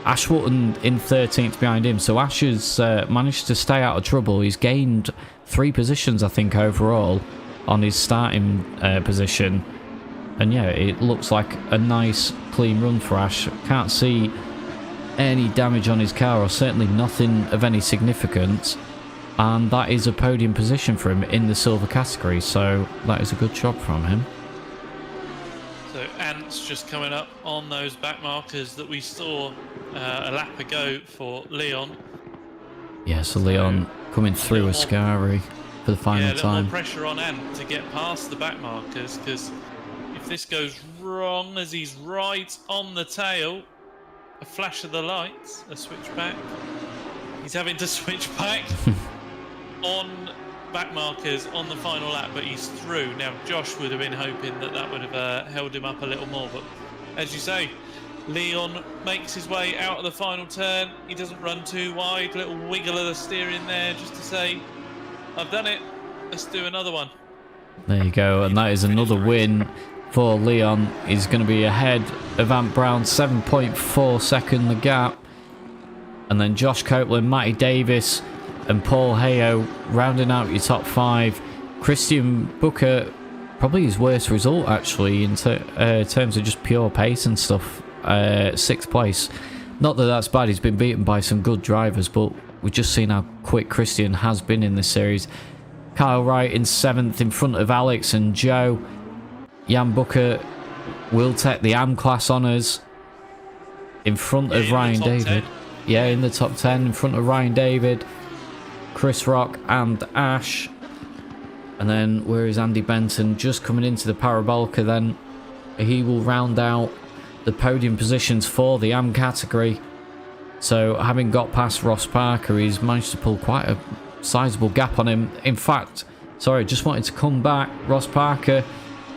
Ash Wotton in 13th behind him, so Ash has managed to stay out of trouble. He's gained 3 positions, I think, overall on his starting position. And yeah, it looks like a nice clean run for Ash. Can't see any damage on his car, or certainly nothing of any significance. And that is a podium position for him in the silver category, so that is a good job from him. So Ant's just coming up on those back markers that we saw a lap ago for Leon. Yeah, so Leon coming through Ascari for the final yeah, a little time. more pressure on Ant to get past the back markers, because if this goes wrong as he's right on the tail, a flash of the lights, a switch back. He's having to switch back on back markers on the final lap, but he's through. Now, Josh would have been hoping that that would have held him up a little more, but as you say, Leon makes his way out of the final turn. He doesn't run too wide, little wiggle of the steering there just to say, I've done it, let's do another one. There you go, and that is another win for Leon. He's going to be ahead of Ant Brown, 7.4 second the gap. And then Josh Copeland, Matty Davis and Paul Hayo rounding out your top 5. Christian Booker, probably his worst result actually in terms of just pure pace and stuff. 6th place. Not that that's bad, he's been beaten by some good drivers, but we've just seen how quick Christian has been in this series. Kyle Wright in 7th in front of Alex and Joe. Jan Booker will take the AM class honours in front of Ryan David. 10. Yeah, in the top 10 in front of Ryan David, Chris Rock and Ash. And then where is Andy Benton? Just coming into the Parabolica then. He will round out the podium positions for the AM category. So having got past Ross Parker, he's managed to pull quite a sizable gap on him. In fact, sorry, just wanted to come back. Ross Parker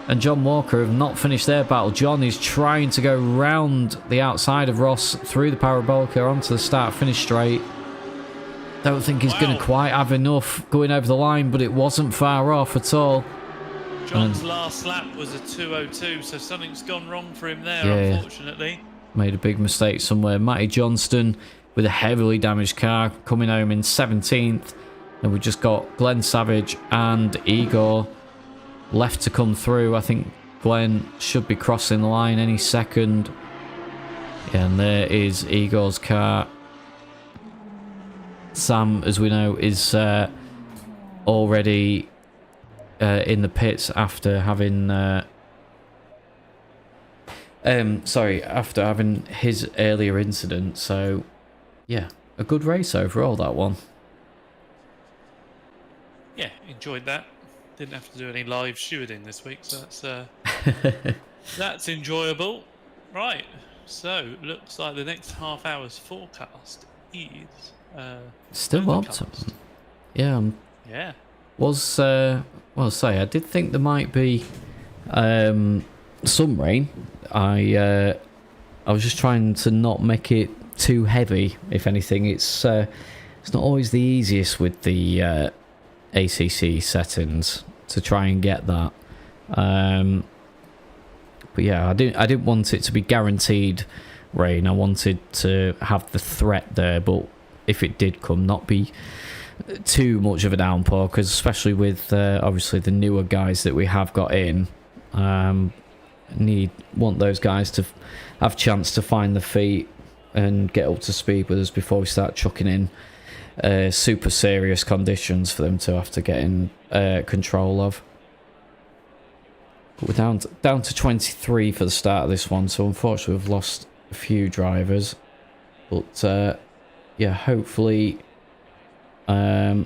and John Walker have not finished their battle. John is trying to go round the outside of Ross through the Parabolica onto the start-finish straight. Don't think he's going to quite have enough going over the line, but it wasn't far off at all. John's last lap was a 2:02, so something's gone wrong for him there, unfortunately. Made a big mistake somewhere. Matty Johnston with a heavily damaged car coming home in 17th. And we've just got Glenn Savage and Igor left to come through. I think Glenn should be crossing the line any second. And there is Igor's car. Sam, as we know, is already in the pits after having after having his earlier incident. So yeah, a good race overall, that one. Yeah, enjoyed that. Didn't have to do any live stewarding this week, so that's that's enjoyable. Right, so looks like the next half hour's forecast is still optimal. Yeah. Yeah. Was well, say I did think there might be some rain. I was just trying to not make it too heavy. If anything, it's not always the easiest with the ACC settings to try and get that. But yeah, I didn't want it to be guaranteed rain. I wanted to have the threat there, but if it did come, not be too much of a downpour, because especially with obviously the newer guys that we have got in, want those guys to have chance to find the feet and get up to speed with us before we start chucking in super serious conditions for them to have to get in control of. But we're down to 23 for the start of this one, so unfortunately we've lost a few drivers. But yeah, hopefully a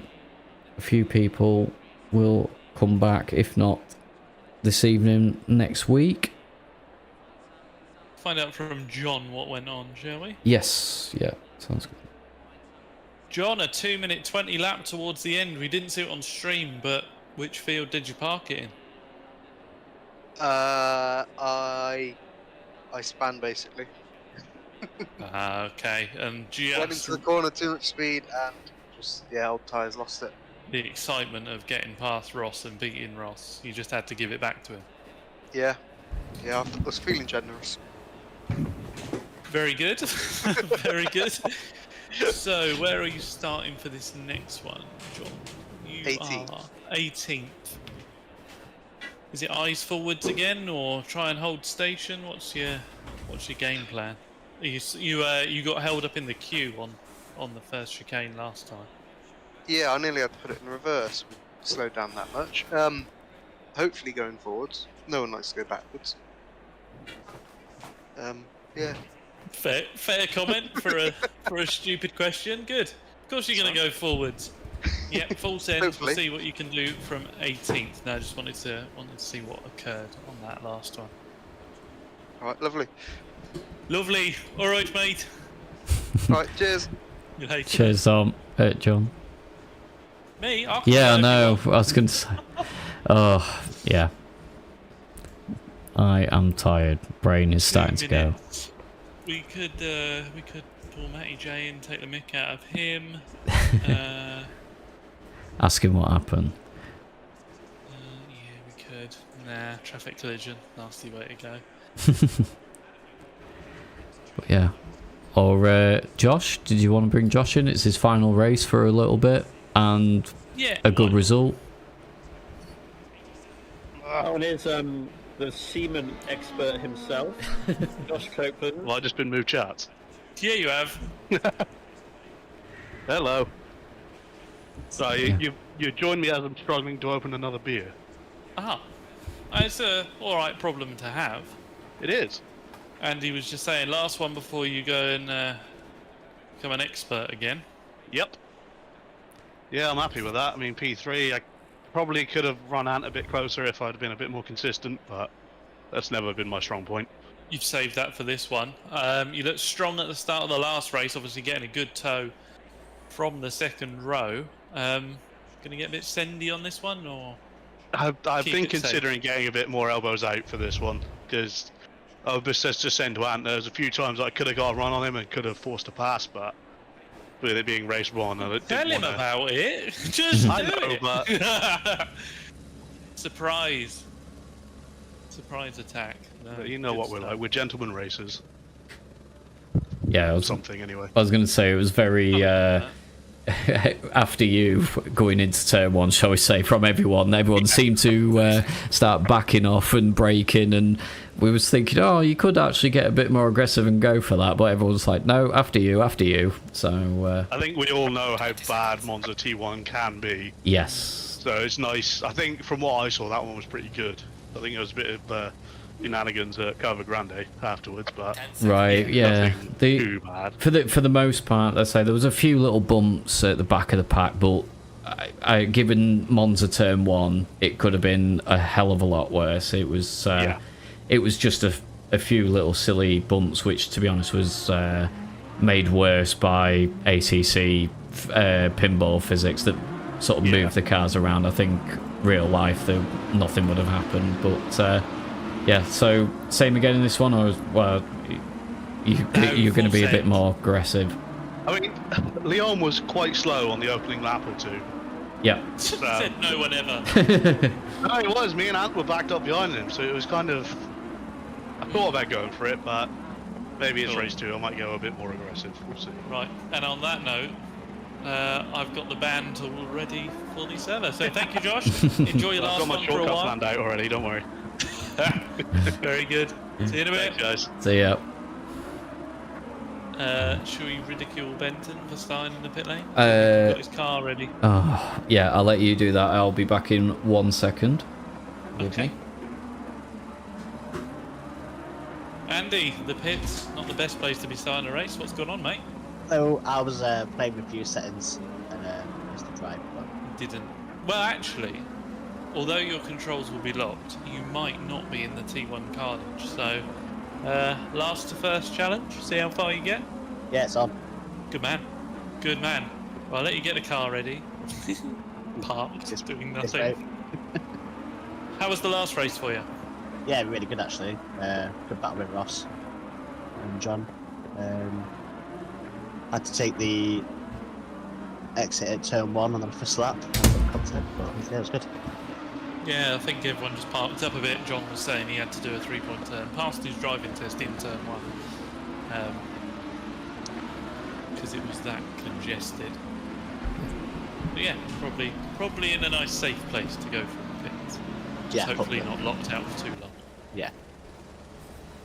few people will come back, if not this evening, next week. Find out from John what went on, shall we? Yes, yeah, sounds good. John, a 2-minute 20 lap towards the end. We didn't see it on stream, but which field did you park it in? I span basically. Okay, and just went into the corner too much speed and just old tyres, lost it. The excitement of getting past Ross and beating Ross, you just had to give it back to him. Yeah, Yeah, I was feeling generous. Very good. Very good. So, where are you starting for this next one, John? You 18th. are 18th. Is it eyes forwards again, or try and hold station? What's your game plan? You got held up in the queue on the first chicane last time. Yeah, I nearly had to put it in reverse. We slowed down that much. Hopefully going forwards. No one likes to go backwards. Yeah. Fair comment for a stupid question. Good. Of course you're going to go forwards. Yep, full send. Hopefully. We'll see what you can do from 18th. No, I just wanted to see what occurred on that last one. All right, lovely. Lovely. All right, mate. All right, cheers. You later. Cheers, John. Me? I can Yeah, I go if you know. want. I was going to say. Oh, yeah. I am tired. Brain is 2 starting to go. minutes. We could pull Matty J and take the mick out of him. Ask him what happened. Yeah, we could. Nah, traffic collision. Nasty way to go. But yeah. Or Josh, did you want to bring Josh in? It's his final race for a little bit and Yeah. a good result. And here's the seaman expert himself, Josh Copeland. Well, I've just been moved charts. Yeah, you have. Hello. So Yeah. you join me as I'm struggling to open another beer. Ah, it's a all right problem to have. It is. And he was just saying, last one before you go and become an expert again. Yep. Yeah, I'm happy with that. I mean, P3, I probably could have run Ant a bit closer if I'd been a bit more consistent, but that's never been my strong point. You've saved that for this one. You looked strong at the start of the last race, obviously getting a good tow from the second row. Going to get a bit sendy on this one, or? I've Keep been it safe. considering getting a bit more elbows out for this one, because I was just saying to Ant, there's a few times I could have got a run on him and could have forced a pass, but with it being race one, I didn't Tell him wanna... about it. Just I do know, it. but Surprise attack. No, you know good what we're stuff. like. We're gentlemen racers. Yeah, Something anyway. I was going to say it was very after you going into turn one, shall we say, from everyone. Everyone seemed to start backing off and braking, and we was thinking, oh, you could actually get a bit more aggressive and go for that, but everyone's like, no, after you. So I think we all know how bad Monza T1 can be, yes, so it's nice. I think from what I saw, that one was pretty good. I think it was a bit of shenanigans at Cava Grande afterwards, but right, yeah. nothing too bad. For the most part, let's say there was a few little bumps at the back of the pack, but given Monza turn one, it could have been a hell of a lot worse. It was it was just a few little silly bumps, which, to be honest, was made worse by ACC pinball physics that sort of moved the cars around. I think real life, nothing would have happened, but yeah. So same again in this one, or well, you're going to be a bit more aggressive. I mean, Leon was quite slow on the opening lap or two. Yeah. Said no one ever. No, it was. Me and Ant were backed up behind him, so it was kind of... I thought about going for it, but maybe it's Cool. race 2. I might go a bit more aggressive. We'll see. Right, and on that note, I've got the band all ready for the server. So thank you, Josh. Enjoy your I've last got my one for a shortcut while. planned out already, don't worry. Very good. See you in a bit. Thanks, guys. So yeah. Should we ridicule Benton for starting in the pit lane? Uh, Got his car ready. Oh, yeah, I'll let you do that. I'll be back in 1 second. With Okay. me. Andy, the pit's not the best place to be starting a race. What's going on, mate? So I was playing with a few settings and missed the drive. But Didn't. Well, actually, although your controls will be locked, you might not be in the T1 carnage. So, last to first challenge. See how far you get. yeah, it's on. Good man. Good man. Well, I'll let you get the car ready. Parked, Just doing it's nothing. How was the last race for you? Yeah, really good actually. Good battle with Ross and John. Had to take the exit at turn 1 on the first lap. Content, but yeah, it was good. Yeah, I think everyone just parked up a bit. John was saying he had to do a 3-point turn, passed his driving test in turn 1, because it was that congested. But yeah, probably in a nice safe place to go from the pits. Yeah, Hopefully probably. not locked out for too long. Yeah.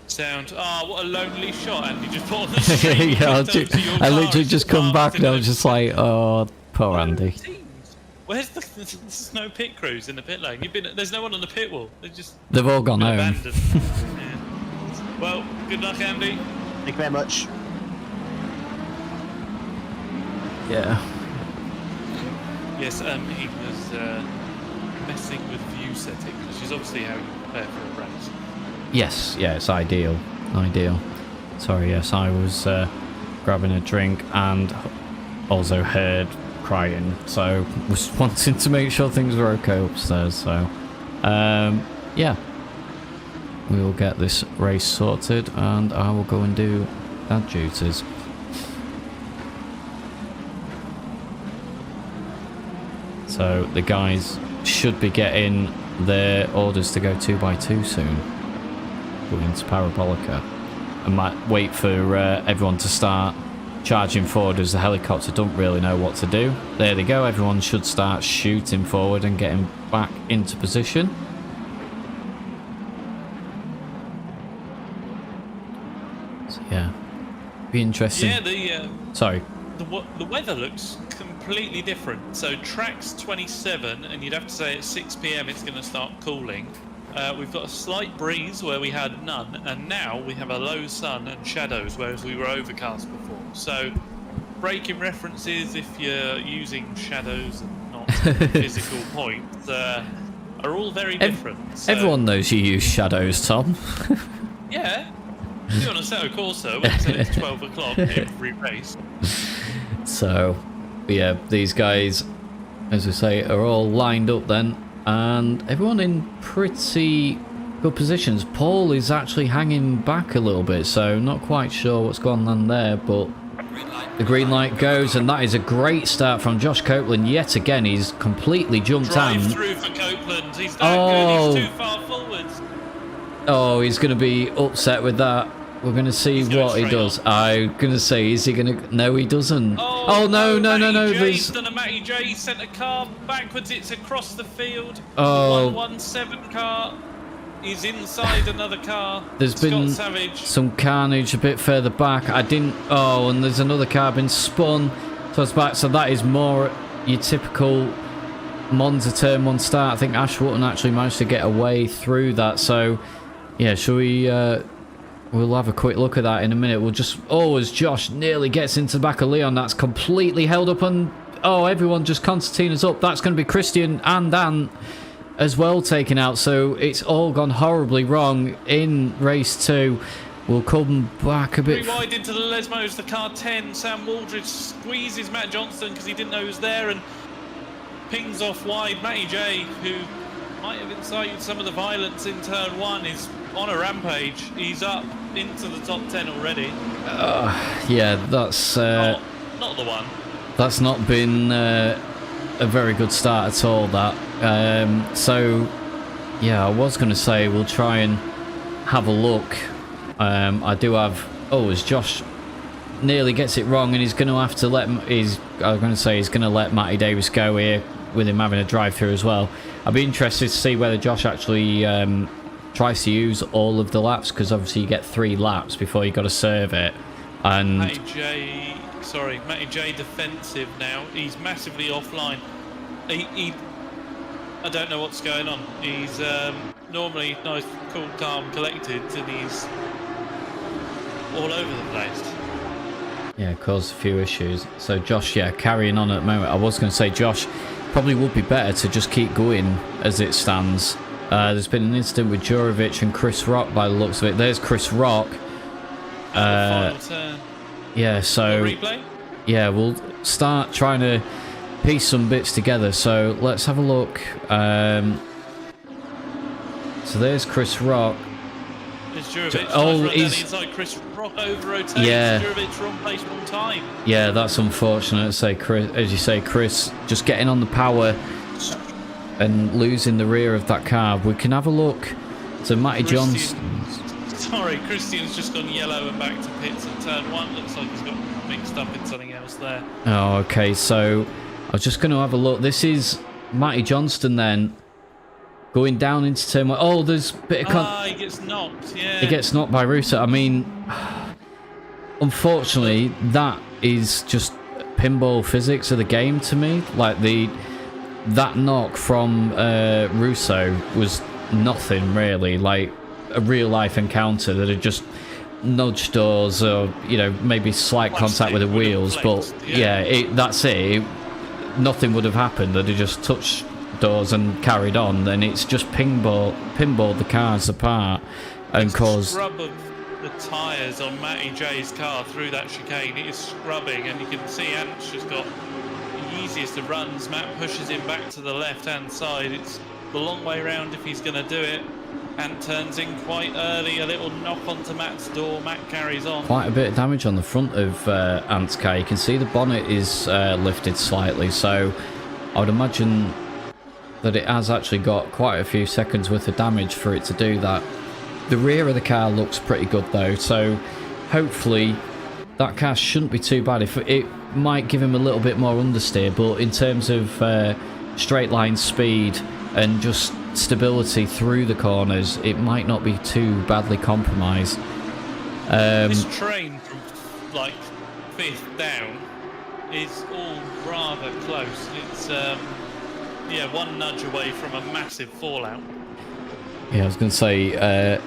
Sound. What a lonely shot, Andy just put on the street. Yeah, I literally just come back and I was just like, oh, poor Andy. Where's there's no pit crews in the pit lane? There's no one on the pit wall. They've all gone home. Abandoned. Yeah. Well, good luck, Andy. Thank you very much. Yeah. Yes, he was messing with view settings, which is obviously how you prepare for a race. Yes, yeah, it's ideal. Sorry, yes, I was grabbing a drink and also heard crying, so was wanting to make sure things were okay upstairs, so yeah. We will get this race sorted and I will go and do dad duties. So the guys should be getting their orders to go 2x2 soon. Going into Parabolica. I might wait for everyone to start charging forward as the helicopter don't really know what to do. There they go, everyone should start shooting forward and getting back into position. So yeah, be interesting. Yeah, Sorry. the weather looks completely different. So track's 27, and you'd have to say at 6 p.m. it's going to start cooling. We've got a slight breeze where we had none, and now we have a low sun and shadows, whereas we were overcast before. So, breaking references if you're using shadows and not physical points are all very different. So, Everyone knows you use shadows, Tom. yeah. If you're on a Assetto Corsa, it's 12 o'clock every race. So, yeah, these guys, as we say, are all lined up then. And everyone in pretty good positions. Paul is actually hanging back a little bit, so not quite sure what's going on there, but the green light goes, and that is a great start from Josh Copeland. Yet again, he's completely jumped Drive on. through for Copeland. He's not good. He's too far forwards. Oh, he's going to be upset with that. We're going to see what he does. I'm going to say, is he going to... No, he doesn't. Oh no. He's done a Matty J. He sent a car backwards. It's across the field. Oh. The 117 car is inside another car. There's been Savage. some carnage a bit further back. And there's another car been spun. So it's back. So that is more your typical Monza turn 1 start. I think Ash Wotton actually managed to get away through that. So, yeah, shall we... We'll have a quick look at that in a minute. We'll just... Oh, as Josh nearly gets into the back of Leon, that's completely held up. And, oh, everyone just Constantina's up. That's going to be Christian and Dan as well taken out. So it's all gone horribly wrong in race 2. We'll come back a bit... Wide into the Lesmos, the car 10. Sam Waldridge squeezes Matt Johnston because he didn't know he was there and pings off wide. Matty J, who might have incited some of the violence in turn 1, is on a rampage. He's up into the top 10 already. Yeah, that's... not the one. That's not been a very good start at all, that. So, yeah, I was going to say we'll try and have a look. I do have... Oh, as Josh nearly gets it wrong, and he's going to have to let... he's going to let Matty Davis go here with him having a drive-through as well. I'd be interested to see whether Josh actually tries to use all of the laps, because obviously you get 3 laps before you got to serve it. And Matty J defensive now. He's massively offline. I don't know what's going on. He's normally nice, cool, calm, collected, and he's all over the place. yeah, caused a few issues. So Josh, yeah, carrying on at the moment. I was going to say Josh probably would be better to just keep going as it stands. There's been an incident with Jurovic and Chris Rock by the looks of it. There's Chris Rock. Final turn. Yeah, so... Replay? Yeah, we'll start trying to piece some bits together. So let's have a look. So there's Chris Rock. There's Jurovic. Oh, nice he's... inside. Chris Rock over rotates. Yeah. Jurovic wrong place, wrong time. Yeah, that's unfortunate. Say Chris, as you say, Chris just getting on the power. and losing the rear of that car. We can have a look to Matty Johnson. Sorry, Christian's just gone yellow and back to pits at turn 1. Looks like he's got mixed up in something else there. Oh, okay, so I was just going to have a look. This is Matty Johnston then, going down into turn 1. Oh, there's a bit of... he gets knocked, yeah. He gets knocked by Russo. I mean, unfortunately, that is just pinball physics of the game to me. Like, that knock from Russo was nothing, really. Like, a real-life encounter that had just nudged doors or, you know, maybe slight contact with the wheels. But, yeah, that's it. Nothing would have happened. They'd have just touched doors and carried on. Then it's just pinballed the cars apart and caused... scrub of the tyres on Matty J's car through that chicane. It is scrubbing, and you can see Ant's just got the easiest of runs. Matt pushes him back to the left-hand side. It's the long way round if he's going to do it. Ant turns in quite early, a little knock onto Matt's door. Matt carries on. Quite a bit of damage on the front of Ant's car. You can see the bonnet is lifted slightly, so I would imagine that it has actually got quite a few seconds worth of damage for it to do that. The rear of the car looks pretty good though, so hopefully that car shouldn't be too bad. If it might give him a little bit more understeer, but in terms of straight line speed and just stability through the corners, it might not be too badly compromised. This train from like 5th down is all rather close. It's one nudge away from a massive fallout. Yeah, I was going to say,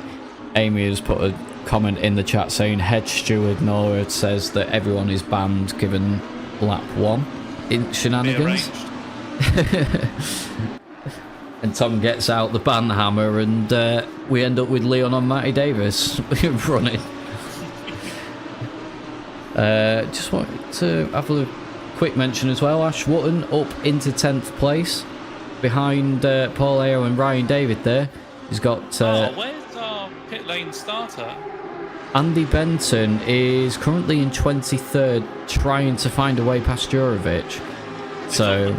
Amy has put a comment in the chat saying head steward Nora says that everyone is banned given lap 1 in shenanigans. And Tom gets out the ban hammer, and we end up with Leon and Matty Davis running. Just wanted to have a quick mention as well. Ash Wotton up into 10th place behind Paul Ayo and Ryan David there. He's got... where's our pit lane starter? Andy Benton is currently in 23rd, trying to find a way past Jurovic. So...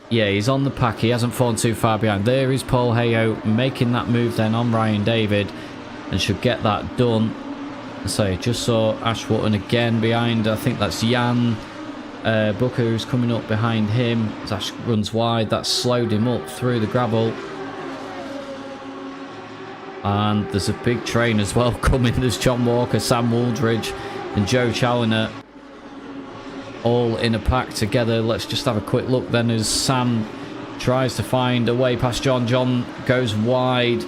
yeah, he's on the pack. He hasn't fallen too far behind. There is Paul Hayo making that move then on Ryan David, and should get that done. So just saw Ash Wotton again behind. I think that's Jan Booker who's coming up behind him. As Ash runs wide, that's slowed him up through the gravel. And there's a big train as well coming. There's John Walker, Sam Wooldridge and Joe Challoner all in a pack together. Let's just have a quick look then as Sam tries to find a way past John. John goes wide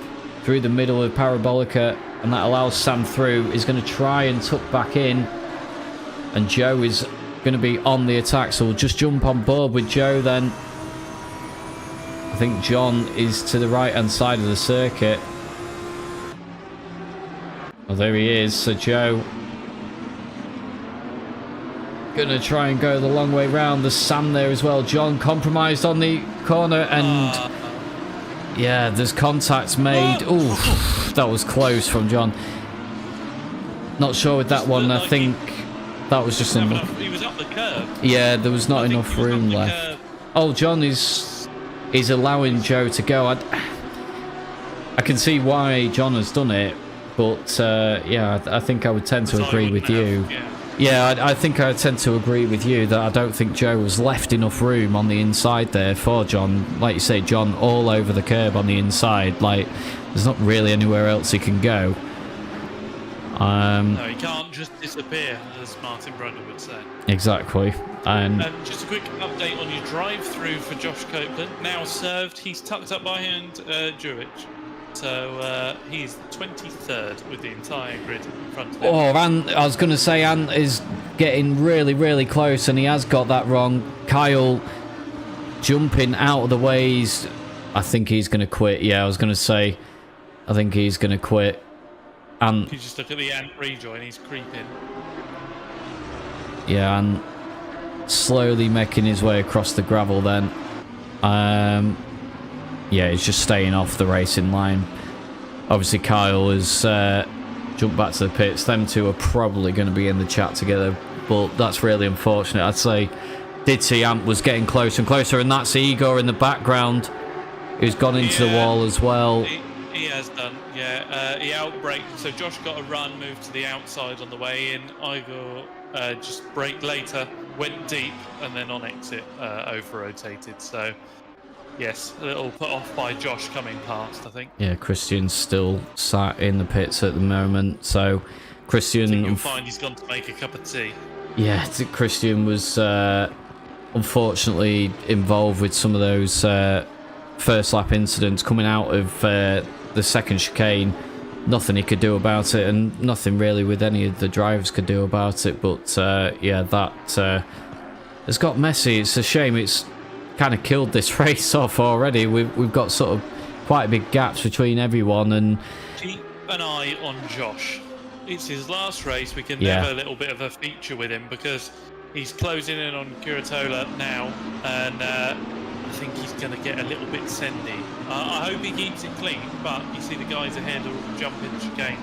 through the middle of Parabolica, and that allows Sam through. He's going to try and tuck back in, and Joe is going to be on the attack, so we'll just jump on board with Joe then. I think John is to the right hand side of the circuit. Oh, there he is. So Joe gonna try and go the long way round. There's Sam there as well. John compromised on the corner, and yeah, there's contacts made. Ooh, that was close from John. Not sure with that one. I think that was just enough. He was up the curb. Yeah, there was not enough room left. Oh, John is allowing Joe to go. I can see why John has done it, but yeah, I think I would tend to agree with you. Yeah, I think I tend to agree with you that I don't think Joe was left enough room on the inside there for John. Like you say, John all over the curb on the inside. Like, there's not really anywhere else he can go. No, he can't just disappear, as Martin Brundle would say. Exactly. And just a quick update on your drive-through for Josh Copeland. Now served, he's tucked up behind Jurich. So he's 23rd with the entire grid in front of him. Oh, I was going to say Ant is getting really, really close, and he has got that wrong. Kyle jumping out of the way. I think he's going to quit. Yeah, I was going to say, I think he's going to quit. And you just look at the Ant rejoin, he's creeping. Yeah, and slowly making his way across the gravel then. Yeah, he's just staying off the racing line. Obviously, Kyle has jumped back to the pits. Them two are probably going to be in the chat together, but that's really unfortunate. I'd say did see Ant was getting closer and closer, and that's Igor in the background. who's gone into the wall as well. He has done, yeah. He outbraked, so Josh got a run, moved to the outside on the way in. Igor just braked later, went deep, and then on exit over-rotated. So, yes, a little put off by Josh coming past, I think. Yeah, Christian's still sat in the pits at the moment, so Christian... I think you'll find he's gone to make a cup of tea. Yeah, Christian was unfortunately involved with some of those first lap incidents coming out of the second chicane. Nothing he could do about it, and nothing really with any of the drivers could do about it. But yeah, that has got messy. It's a shame. It's kind of killed this race off already. We've got sort of quite big gaps between everyone, and Keep an eye on Josh. It's his last race. We can Yeah. have a little bit of a feature with him because he's closing in on Curatola now, and I think he's going to get a little bit sendy. I hope he keeps it clean, but you see the guys ahead will jump in the chicane.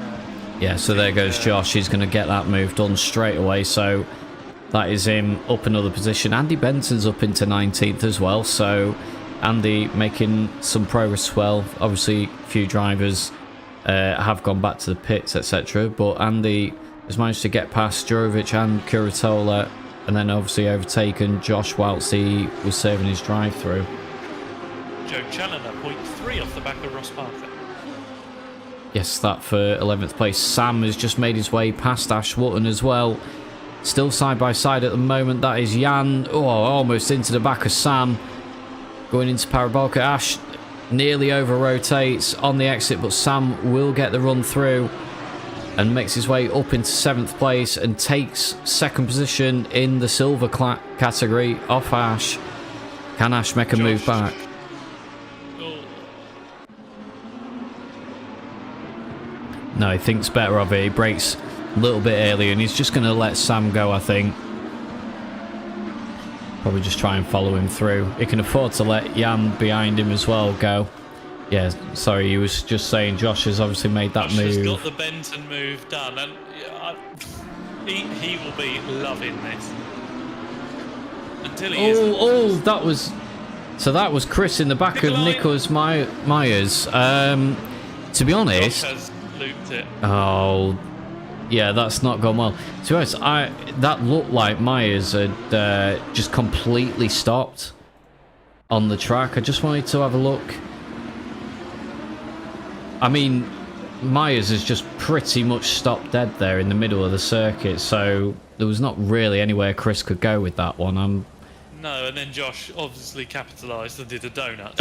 yeah. So there goes Josh. He's going to get that move done straight away. So that is him up another position. Andy Benson's up into 19th as well. So Andy making some progress as well. Obviously, a few drivers have gone back to the pits, etc. But Andy has managed to get past Jurovic and Curatola, and then obviously overtaken Josh whilst he was serving his drive-through. Joe Challoner, 0.3 off the back of Ross Parker. Yes, that for 11th place. Sam has just made his way past Ash Wotton as well. Still side by side at the moment. That is Jan. Oh, almost into the back of Sam. Going into Parabolka. Ash nearly over-rotates on the exit, but Sam will get the run through and makes his way up into 7th place and takes second position in the silver category off Ash. Can Ash make a move back? Oh, No, he thinks better of it. He brakes a little bit earlier and he's just going to let Sam go, I think. Probably just try and follow him through. He can afford to let Jan behind him as well go. Yeah, sorry, he was just saying Josh has obviously made that Josh move. has got the Benton move done, and he will be loving this. Until he isn't. Oh, that was... So that was Chris in the back of Nicholas Myers. To be honest... Josh has looped it. Oh, yeah, that's not gone well. To be honest, that looked like Myers had just completely stopped on the track. I just wanted to have a look. I mean, Myers has just pretty much stopped dead there in the middle of the circuit, so there was not really anywhere Chris could go with that one. No, and then Josh obviously capitalised and did a donut.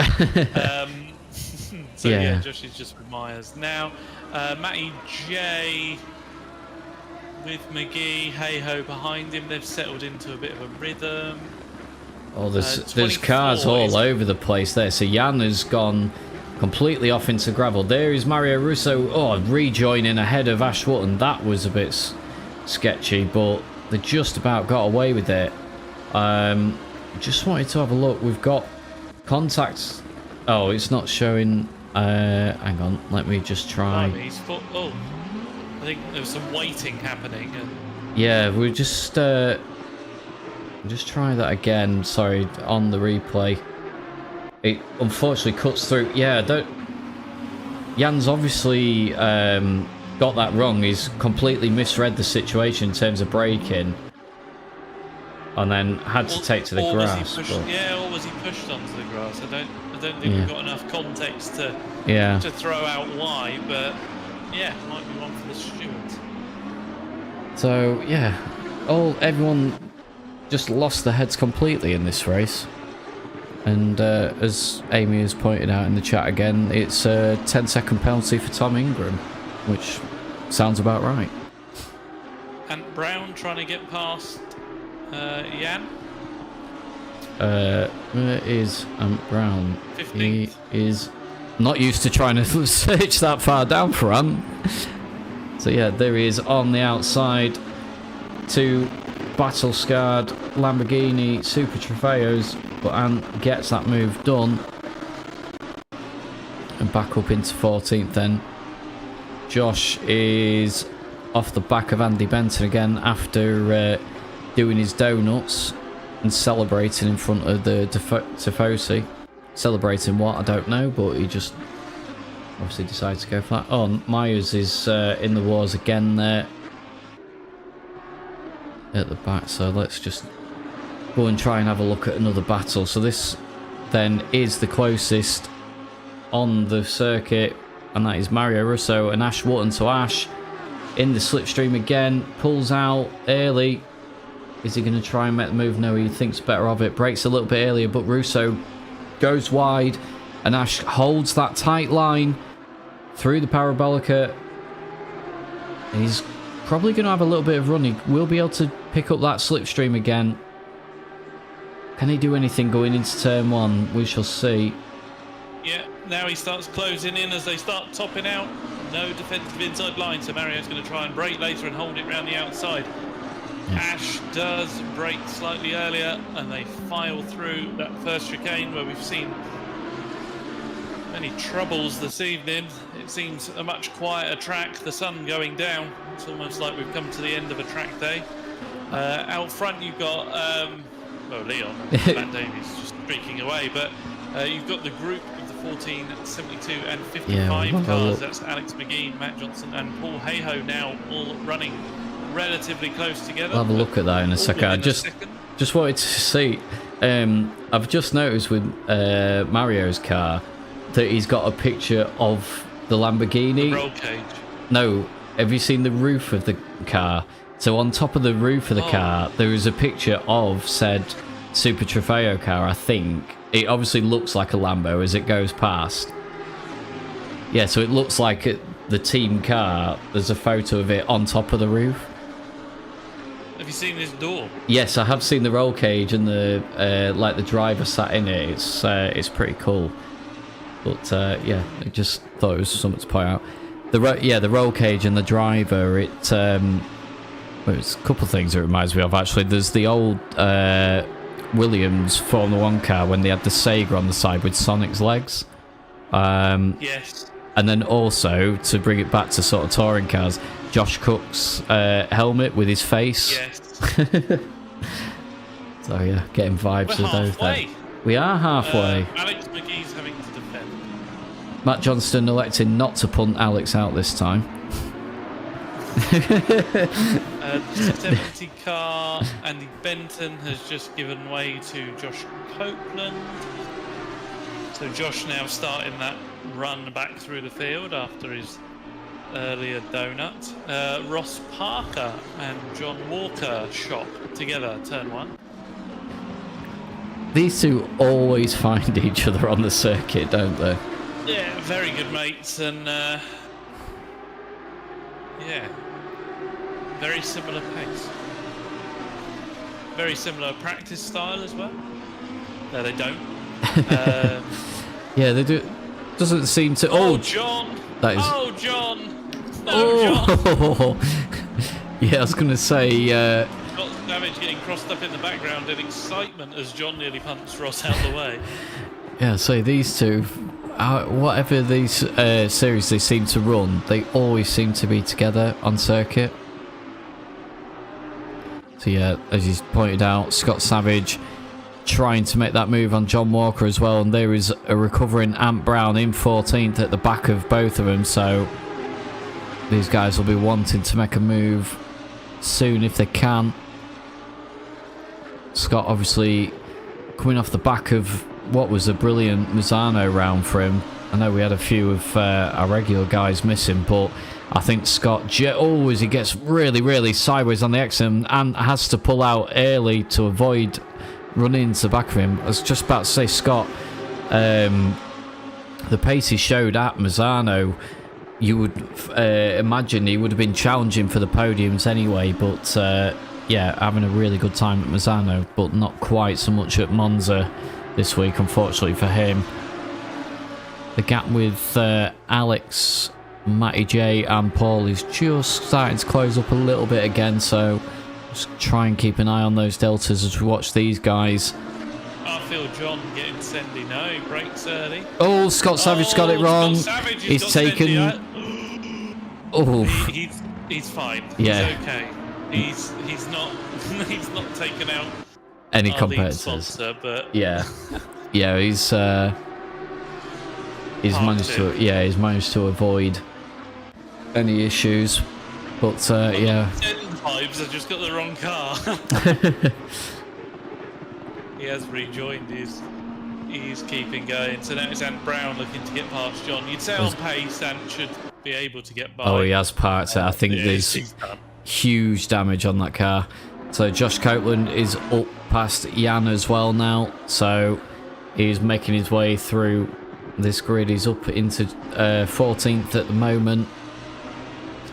So yeah, Josh is just with Myers. Now, Matty J with McGee, hey-ho behind him. They've settled into a bit of a rhythm. Oh, there's cars all over the place there. So Jan has gone completely off into gravel. There is Mario Russo. Oh, rejoining ahead of Ash Wotton. That was a bit sketchy, but they just about got away with it. Just wanted to have a look. We've got contacts. Oh, it's not showing. Hang on, let me just try. Oh, I think there was some waiting happening. Yeah, we just try that again. Sorry, on the replay. It unfortunately cuts through. Yeah, Jan's obviously got that wrong. He's completely misread the situation in terms of braking, and then had to take to the grass. Yeah, or was he pushed onto the grass? I don't think we've got enough context to throw out why, but yeah, might be one for the stewards. So yeah, everyone just lost their heads completely in this race. And as Amy has pointed out in the chat again, it's a 10-second penalty for Tom Ingram, which sounds about right. And Brown trying to get past Jan. Where is Brown? 15th. He is not used to trying to search that far down for Ant. So yeah, there he is on the outside. Two battle-scarred Lamborghini Super Trofeos, but Ant gets that move done. And back up into 14th then. Josh is off the back of Andy Benton again after doing his donuts and celebrating in front of the Tifosi. Celebrating what, I don't know, but he just obviously decided to go for that. Oh, Myers is in the wars again there at the back, so let's just go and try and have a look at another battle. So this then is the closest on the circuit, and that is Mario Russo and Ash Wotton. So Ash in the slipstream again, pulls out early. Is he going to try and make the move? No, he thinks better of it. Breaks a little bit earlier, but Russo goes wide, and Ash holds that tight line through the Parabolica. He's probably going to have a little bit of run. He will be able to pick up that slipstream again. Can he do anything going into turn one? We shall see. Yeah, now he starts closing in as they start topping out. No defensive inside line, so Mario's going to try and break later and hold it round the outside. Yes. Ash does break slightly earlier, and they file through that first chicane where we've seen many troubles this evening. It seems a much quieter track, the sun going down. It's almost like we've come to the end of a track day. Out front you've got, well, Leon, Matt Davies just streaking away, but you've got the group of the 14, 72 and 55 cars. That's Alex McGee, Matt Johnson and Paul Hayhoe now all running relatively close together. I'll have a look at that in a second. I just wanted to see, I've just noticed with Mario's car that he's got a picture of the Lamborghini. The roll cage. No, have you seen the roof of the car? So on top of the roof of the car, there is a picture of said Super Trofeo car, I think. It obviously looks like a Lambo as it goes past. Yeah, so it looks like the team car. There's a photo of it on top of the roof. Have you seen this door? Yes, I have seen the roll cage and the like the driver sat in it. It's pretty cool. But yeah, I just thought it was something to point out. The roll cage and the driver. It's a couple of things it reminds me of actually. There's the old Williams Formula 1 car when they had the Sega on the side with Sonic's legs. Yes. And then also, to bring it back to sort of touring cars, Josh Cook's helmet with his face. Yes. So yeah, getting vibes of those there. We are halfway. Alex McGee's having to defend. Matt Johnston electing not to punt Alex out this time. 70 car, Andy Benton has just given way to Josh Copeland. So Josh now starting that run back through the field after his earlier donut. Ross Parker and John Walker shop together, turn one. These two always find each other on the circuit, don't they? Yeah, very good mates, and yeah, very similar pace. Very similar practice style as well. No, they don't. Yeah, they do. Doesn't seem to. Oh, John! That is. Oh, John! No, John! Yeah, I was going to say. Got damage getting crossed up in the background in excitement as John nearly punts Ross out the way. Yeah, so these two, whatever these series they seem to run, they always seem to be together on circuit. So yeah, as he's pointed out, Scott Savage trying to make that move on John Walker as well, and there is a recovering Ant Brown in 14th at the back of both of them, so these guys will be wanting to make a move soon if they can. Scott obviously coming off the back of what was a brilliant Mazzano round for him. I know we had a few of our regular guys missing, but I think Scott always he gets really sideways on the exit and has to pull out early to avoid running into the back of him. I was just about to say, Scott, the pace he showed at Mazzano, you would imagine he would have been challenging for the podiums anyway, but yeah, having a really good time at Mazzano, but not quite so much at Monza this week, unfortunately for him. The gap with Alex, Matty J and Paul is just starting to close up a little bit again, so just try and keep an eye on those deltas as we watch these guys. I feel John getting Sendy. No, he breaks early. Oh, Scott Savage got it wrong. He's taken. Oh, he's fine. Yeah, he's okay. He's not he's not taken out any our competitors. lead sponsor, but yeah, yeah, he's he's managed to, yeah, he's managed to avoid any issues. But yeah, vibes. I just got the wrong car. He has rejoined. He's keeping going. So now it's Ant Brown looking to get past John. You'd say on pace, Ant should be able to get by. Oh, he has parked it. I think there's huge damage on that car. So Josh Copeland is up past Jan as well now. So he's making his way through this grid. He's up into 14th at the moment.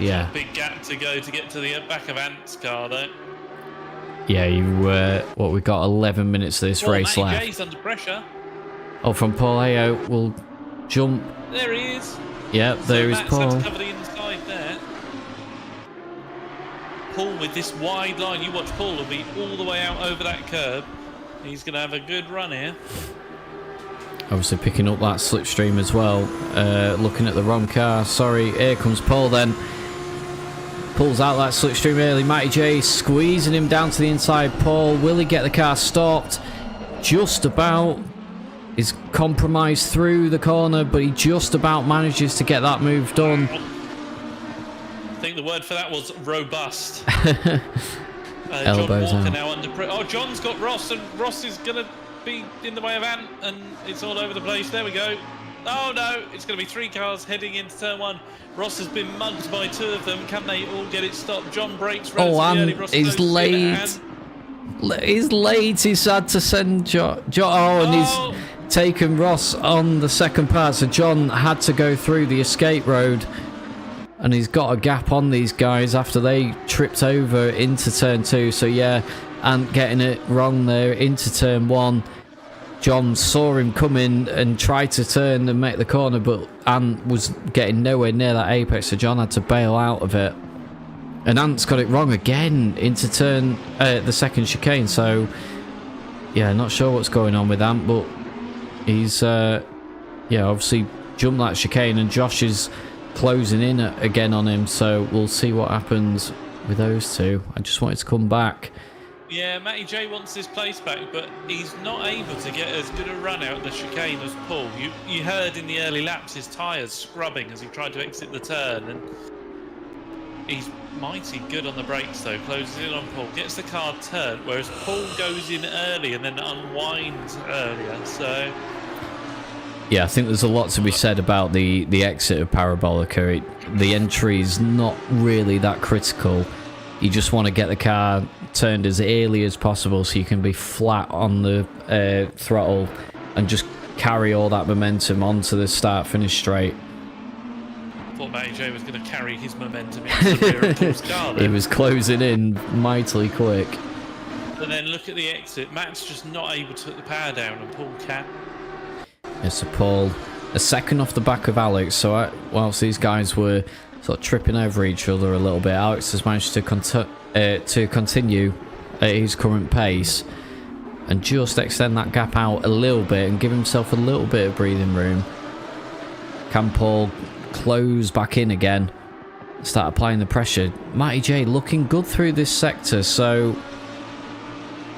Yeah. Big gap to go to get to the back of Ant's car, though. Yeah, we've got 11 minutes of this race Matty left. J's under pressure. Oh, from Paul Ayo will jump. There he is. Yeah, there is Matt's Paul. had to cover the inside there. Paul with this wide line. You watch Paul will be all the way out over that curb. He's going to have a good run here. Obviously picking up that slipstream as well. Looking at the wrong car. Sorry, here comes Paul then. Pulls out that slipstream early. Matty J squeezing him down to the inside. Paul, will he get the car stopped? Just about. Is compromised through the corner, but he just about manages to get that move done. I think the word for that was robust. Elbows John Walker out. now under pressure. Oh, John's got Ross, and Ross is going to be in the way of Ant, and it's all over the place. There we go. Oh no, it's going to be 3 cars heading into turn 1. Ross has been mugged by 2 of them. Can they all get it stopped? John breaks relatively early. Ross He's goes late. in, He's late. He's had to send John. And he's taken Ross on the second part. So John had to go through the escape road. And he's got a gap on these guys after they tripped over into turn 2. So yeah, and getting it wrong there into turn 1. John saw him coming and tried to turn and make the corner, but Ant was getting nowhere near that apex, so John had to bail out of it. And Ant's got it wrong again into turn the second chicane, so yeah, not sure what's going on with Ant, but he's yeah, obviously jumped that chicane, and Josh is closing in again on him, so we'll see what happens with those two. I just wanted to come back. Yeah, Matty J wants his place back, but he's not able to get as good a run out the chicane as Paul. You heard in the early laps his tyres scrubbing as he tried to exit the turn, and he's mighty good on the brakes though. Closes in on Paul, gets the car turned, whereas Paul goes in early and then unwinds earlier. So yeah, I think there's a lot to be said about the exit of Parabolica. The entry is not really that critical. You just want to get the car turned as early as possible so you can be flat on the throttle and just carry all that momentum onto the start-finish straight. I thought Matty J was going to carry his momentum into the rear of Paul's car. He was closing in mightily quick. And then look at the exit. Matt's just not able to put the power down, and Paul can. Yes, so Paul, a second off the back of Alex. So whilst these guys were sort of tripping over each other a little bit, Alex has managed to continue at his current pace and just extend that gap out a little bit and give himself a little bit of breathing room. Can Paul close back in again, start applying the pressure? Matty J looking good through this sector, so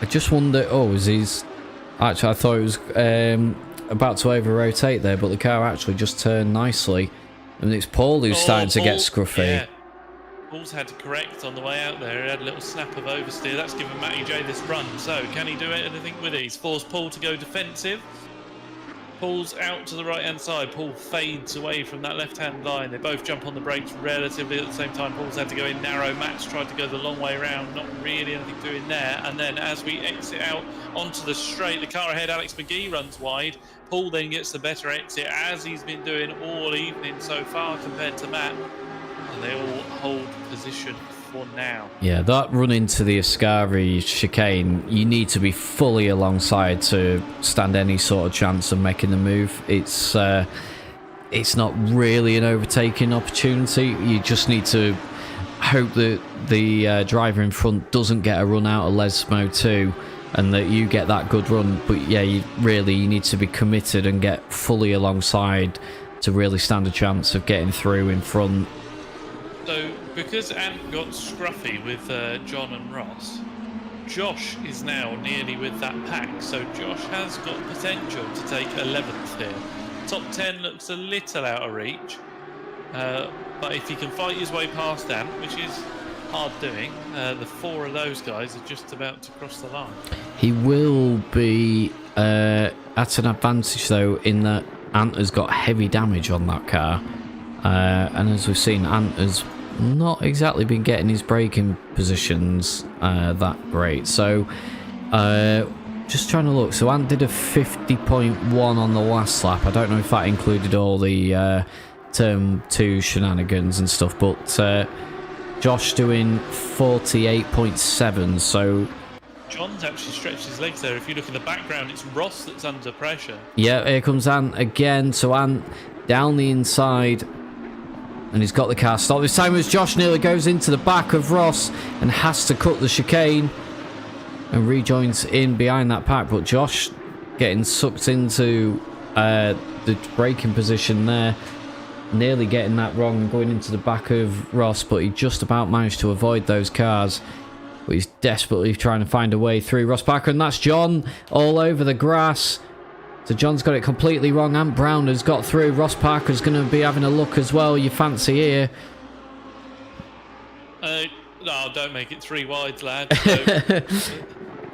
I just wonder, actually I thought it was about to over rotate there, but the car actually just turned nicely. And it's Paul who's starting to get scruffy. Yeah. Paul's had to correct on the way out there. He had a little snap of oversteer. That's given Matty J this run. So can he do anything with it? He's forced Paul to go defensive. Paul's out to the right-hand side. Paul fades away from that left-hand line. They both jump on the brakes relatively at the same time. Paul's had to go in narrow. Matt's tried to go the long way around. Not really anything doing there. And then as we exit out onto the straight, the car ahead, Alex McGee, runs wide. Paul then gets the better exit, as he's been doing all evening so far compared to Matt. And they all hold position for now. Yeah, that run into the Ascari chicane, you need to be fully alongside to stand any sort of chance of making the move. It's not really an overtaking opportunity. You just need to hope that the driver in front doesn't get a run out of Lesmo too, and that you get that good run. But yeah, you need to be committed and get fully alongside to really stand a chance of getting through in front. So, because Ant got scruffy with John and Ross, Josh is now nearly with that pack. So Josh has got potential to take 11th here. top 10 looks a little out of reach. But if he can fight his way past Ant, which is hard doing, the 4 of those guys are just about to cross the line. He will be at an advantage though, in that Ant has got heavy damage on that car, and as we've seen, Ant has not exactly been getting his braking positions that great. So just trying to look, so Ant did a 50.1 on the last lap. I don't know if that included all the turn 2 shenanigans and stuff, but Josh doing 48.7, so John's actually stretched his legs there. If you look in the background, it's Ross that's under pressure. yeah, here comes Ant again. So Ant down the inside, and he's got the car stopped this time as Josh nearly goes into the back of Ross and has to cut the chicane and rejoins in behind that pack. But Josh getting sucked into the braking position there, nearly getting that wrong and going into the back of Ross, but he just about managed to avoid those cars. But he's desperately trying to find a way through Ross Parker, and that's John all over the grass. So John's got it completely wrong. Ant Brown has got through. Ross Parker's going to be having a look as well. You fancy here? No, don't make it 3 wides, lad. So,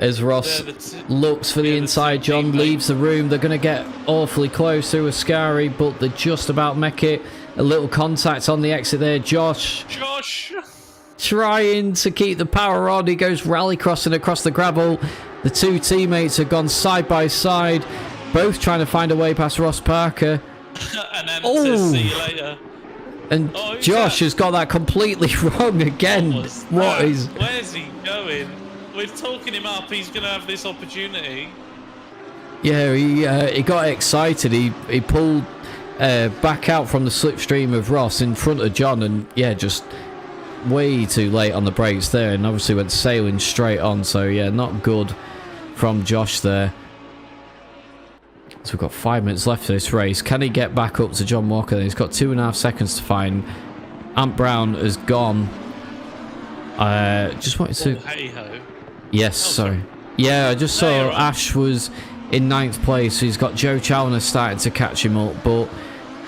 as Ross looks for the inside, John leaves the room. They're going to get awfully close through Ascari, but they just about make it. A little contact on the exit there. Josh trying to keep the power on. He goes rally crossing across the gravel. The 2 teammates have gone side by side, both trying to find a way past Ross Parker. And then it says, see you later. And Josh has got that completely wrong again. Where's he going? We're talking him up. He's going to have this opportunity. Yeah, he got excited. He pulled back out from the slipstream of Ross in front of John, and yeah, just way too late on the brakes there, and obviously went sailing straight on. So yeah, not good from Josh there. So we've got 5 minutes left of this race. Can he get back up to John Walker? Then he's got 2.5 seconds to find. Ant Brown has gone. Just wanted to. Hey-ho. Yes, sorry. Yeah, I just saw Ash was in 9th place. So he's got Joe Challoner starting to catch him up, but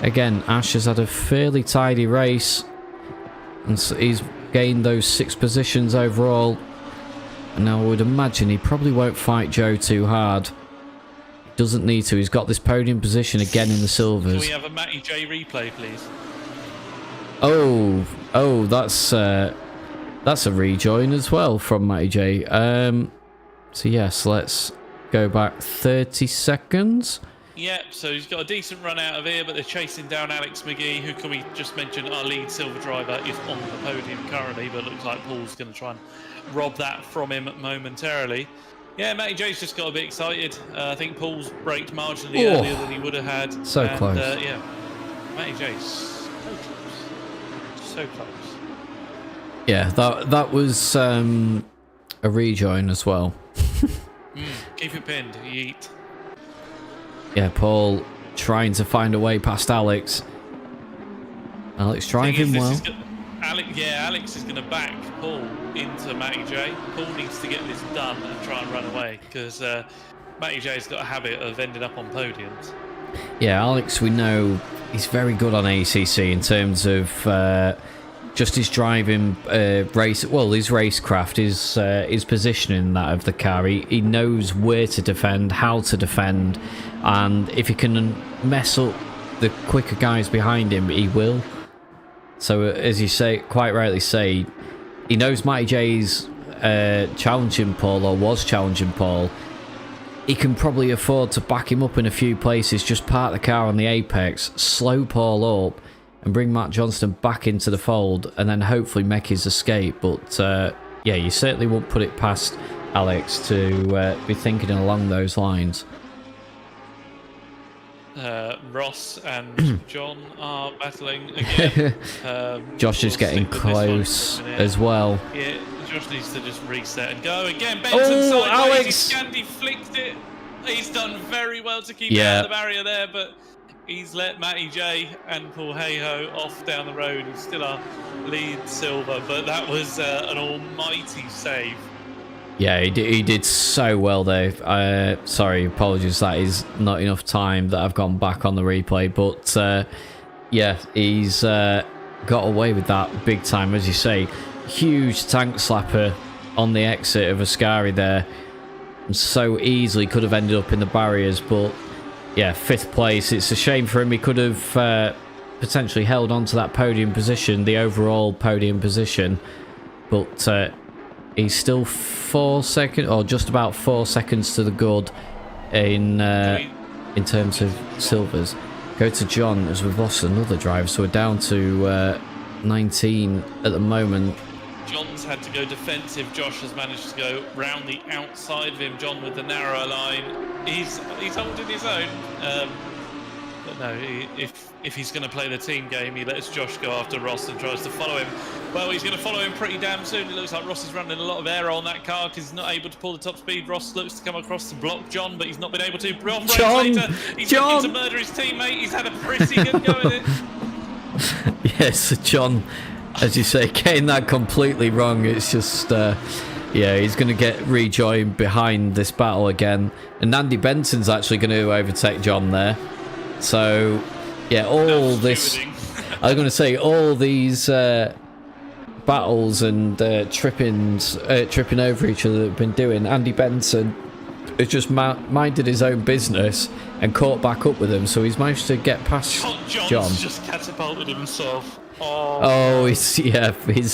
again, Ash has had a fairly tidy race, and so he's gained those 6 positions overall. And now I would imagine he probably won't fight Joe too hard. Doesn't need to. He's got this podium position again in the silvers. Can we have a Matty J replay, please? Oh, that's a rejoin as well from Matty J. So yes, let's go back 30 seconds. Yep, so he's got a decent run out of here, but they're chasing down Alex McGee, who, can we just mention, our lead silver driver, is on the podium currently, but looks like Paul's going to try and rob that from him momentarily. Yeah, Matty J's just got a bit excited. I think Paul's braked marginally earlier than he would have had. So close. Yeah, Matty J's so close. So close. Yeah, that was a rejoin as well. Keep it pinned, yeet. Yeah, Paul trying to find a way past Alex. Alex driving well. Alex is going to back Paul into Matty J. Paul needs to get this done and try and run away, because Matty J's got a habit of ending up on podiums. Yeah, Alex, we know he's very good on ACC in terms of just his driving his racecraft, his positioning that of the car. He knows where to defend, how to defend, and if he can mess up the quicker guys behind him, he will. So as you say, quite rightly say, he knows Matty J's challenging Paul, or was challenging Paul. He can probably afford to back him up in a few places, just park the car on the apex, slow Paul up, and bring Matt Johnston back into the fold, and then hopefully make his escape. But yeah, you certainly won't put it past Alex to be thinking along those lines. Ross and John are battling again. Josh is getting close as well. Yeah, Josh needs to just reset and go again. Benson sideways. Alex! He flicked it. He's done very well to keep out of the barrier there, but he's let Matty J and Paul Hayho off down the road. He's still our lead silver, but that was an almighty save Yeah, he did so well there. Sorry, apologies, that is not enough time that I've gone back on the replay. But yeah, he's got away with that big time, as you say. Huge tank slapper on the exit of Ascari there. And so easily could have ended up in the barriers, but yeah, 5th place. It's a shame for him. He could have potentially held on to that podium position, the overall podium position. But he's still 4 seconds, or just about 4 seconds to the good in terms of silvers. Go to John, as we've lost another driver, so we're down to 19 at the moment. John's had to go defensive. Josh has managed to go round the outside of him. John with the narrower line. He's holding his own. But no, if he's going to play the team game, he lets Josh go after Ross and tries to follow him. Well, he's going to follow him pretty damn soon. It looks like Ross is running a lot of air on that car because he's not able to pull the top speed. Ross looks to come across to block John, but he's not been able to. John! He's John! looking to murder his teammate. He's had a pretty good go at it. Yes, John, as you say, getting that completely wrong. It's just, yeah, he's going to get rejoined behind this battle again. And Andy Benson's actually going to overtake John there. So, yeah, all this... I was going to say, all these battles and tripping over each other that have been doing, Andy Benson has just minded his own business and caught back up with him, so he's managed to get past John's John. just catapulted himself. Oh, he's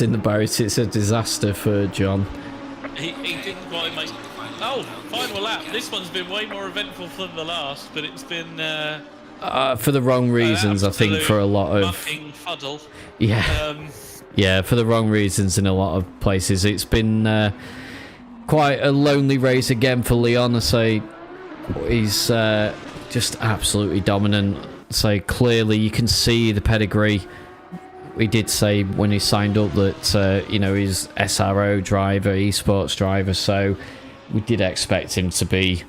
in the barriers. It's a disaster for John. He didn't quite make... Oh, final lap. This one's been way more eventful than the last, but it's been... for the wrong reasons, I think, for a lot of... fuddle. Yeah. Yeah, for the wrong reasons in a lot of places. It's been quite a lonely race again for Leon. I say he's just absolutely dominant. So clearly you can see the pedigree. We did say when he signed up that, you know, he's SRO driver, esports driver, so we did expect him to be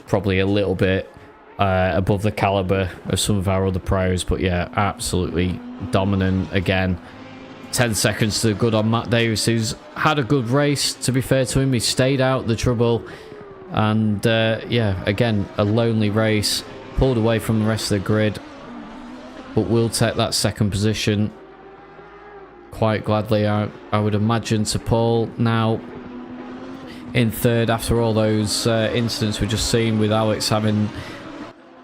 probably a little bit above the caliber of some of our other pros. But yeah, absolutely dominant again. 10 seconds to the good on Matt Davis, who's had a good race, to be fair to him. He stayed out the trouble. And yeah, again, a lonely race. Pulled away from the rest of the grid. But will take that second position quite gladly, I would imagine, to Paul. Now in third, after all those incidents we've just seen, with Alex having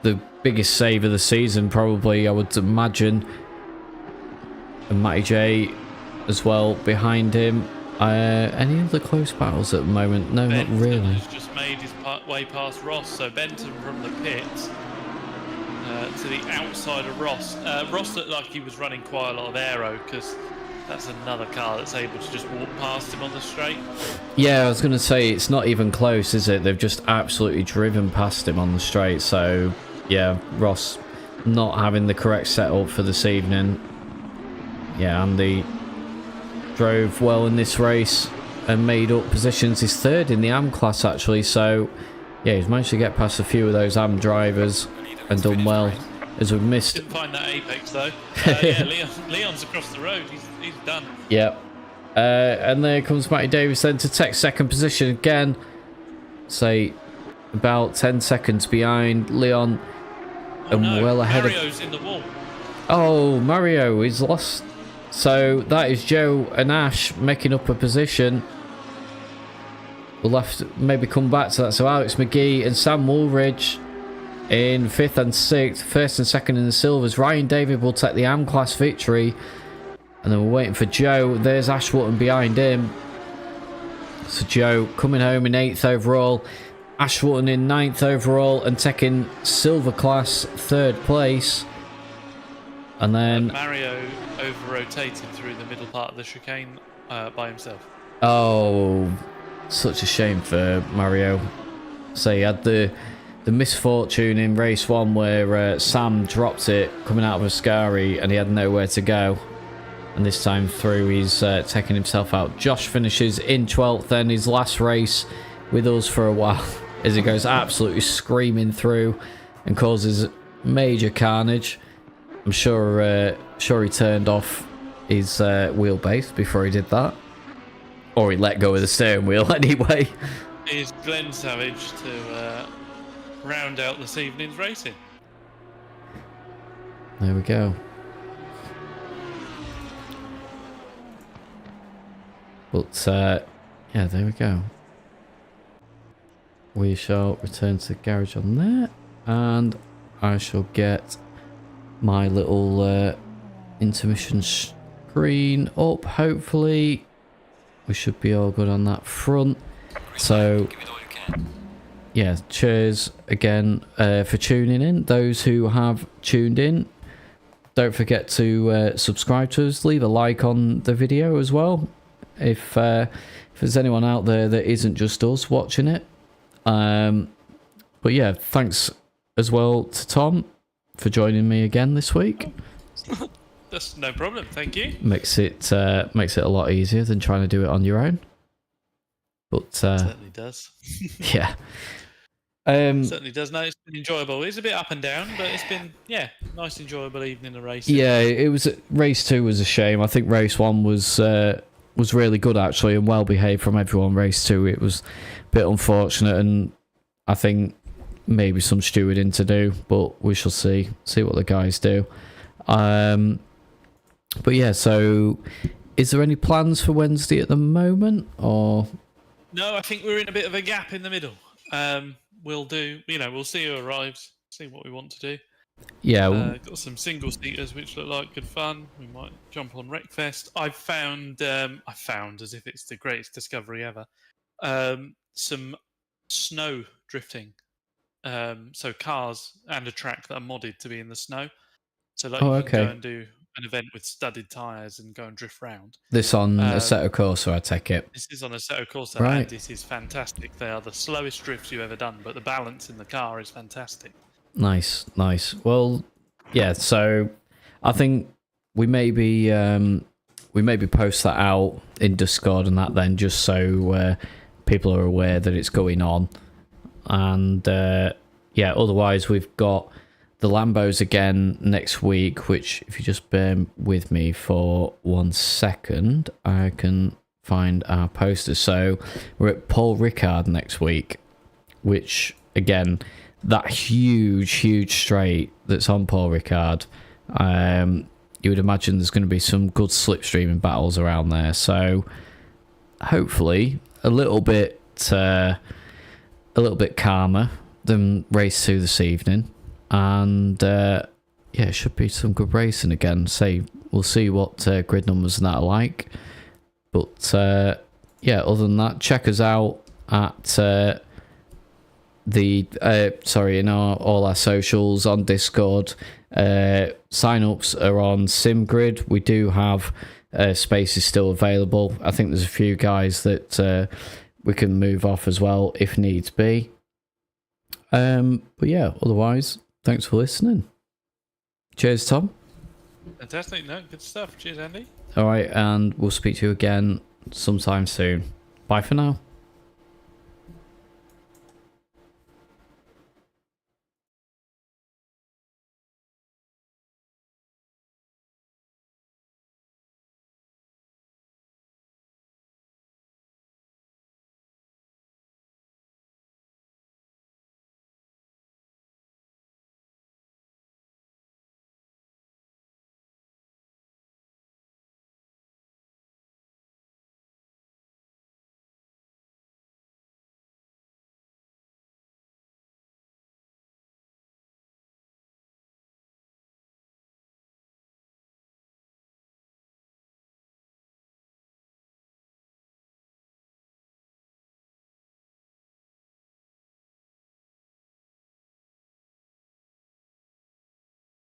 the biggest save of the season, probably, I would imagine. And Matty J as well behind him. Any other close battles at the moment? No, Benton not really. has just made his way past Ross, so Benton from the pits to the outside of Ross. Ross looked like he was running quite a lot of aero, because that's another car that's able to just walk past him on the straight. Yeah, I was going to say, it's not even close, is it? They've just absolutely driven past him on the straight. So yeah, Ross not having the correct setup for this evening. Yeah, Andy drove well in this race and made up positions. He's third in the AM class, actually. So yeah, he's managed to get past a few of those AM drivers and done well. As we've missed... Didn't find that apex, though. Yeah, Leon's across the road. He's done. Yep. And there comes Matty Davis then to take second position again. Say about 10 seconds behind Leon. And well ahead Mario's in the wall. Oh, Mario is lost. So that is Joe and Ash making up a position. We'll have to maybe come back to that. So Alex McGee and Sam Woolridge in 5th and 6th. 1st and 2nd in the silvers. Ryan David will take the AM class victory. And then we're waiting for Joe. There's Ashwatton behind him. So Joe coming home in 8th overall. Ashwatton in 9th overall and taking silver class 3rd place. And then Mario over-rotated through the middle part of the chicane by himself. Oh, such a shame for Mario. So he had the misfortune in race 1 where Sam dropped it coming out of Ascari and he had nowhere to go. And this time through he's taking himself out. Josh finishes in 12th then, his last race with us for a while, as he goes absolutely screaming through and causes major carnage. I'm sure he turned off his wheelbase before he did that. Or he let go of the steering wheel anyway. Is Glenn Savage to round out this evening's racing. There we go. But, yeah, there we go. We shall return to the garage on there. And I shall get my little intermission screen up, hopefully. We should be all good on that front. So, yeah, cheers again for tuning in. Those who have tuned in, don't forget to subscribe to us. Leave a like on the video as well. If there's anyone out there that isn't just us watching it. But yeah, thanks as well to Tom for joining me again this week. That's no problem, thank you. Makes it a lot easier than trying to do it on your own. But Certainly does. yeah. Certainly does. No, it's been enjoyable. It's a bit up and down, but it's been, yeah, nice, enjoyable evening of racing. Yeah, it was. Race 2 was a shame. I think race 1 was really good actually and well behaved from everyone. Race 2, it was a bit unfortunate, and I think maybe some stewarding to do, but we shall see what the guys do. But yeah, so is there any plans for Wednesday at the moment, or? No, I think we're in a bit of a gap in the middle. We'll do, we'll see who arrives, see what we want to do. Yeah. Got some single seaters which look like good fun. We might jump on Wreckfest. I found as if it's the greatest discovery ever, some snow drifting. So cars and a track that are modded to be in the snow. So like you can go and do an event with studded tyres and go and drift round. This on Assetto Corsa, I take it. This is on Assetto Corsa, right. And this is fantastic. They are the slowest drifts you've ever done, but the balance in the car is fantastic. Nice. Well, yeah. So I think we maybe post that out in Discord and that then, just so people are aware that it's going on. And yeah, otherwise we've got the Lambos again next week, which if you just bear with me for 1 second, I can find our posters. So we're at Paul Ricard next week, which again, that huge straight that's on Paul Ricard, you would imagine there's going to be some good slipstreaming battles around there. So hopefully a little bit calmer than race 2 this evening. And yeah, it should be some good racing again. We'll see what grid numbers and that are like. But yeah, other than that, check us out at in all our socials on Discord. Sign-ups are on SimGrid. We do have spaces still available. I think there's a few guys that we can move off as well if needs be. But yeah, otherwise, thanks for listening. Cheers, Tom. Fantastic. No, good stuff. Cheers, Andy. All right, and we'll speak to you again sometime soon. Bye for now.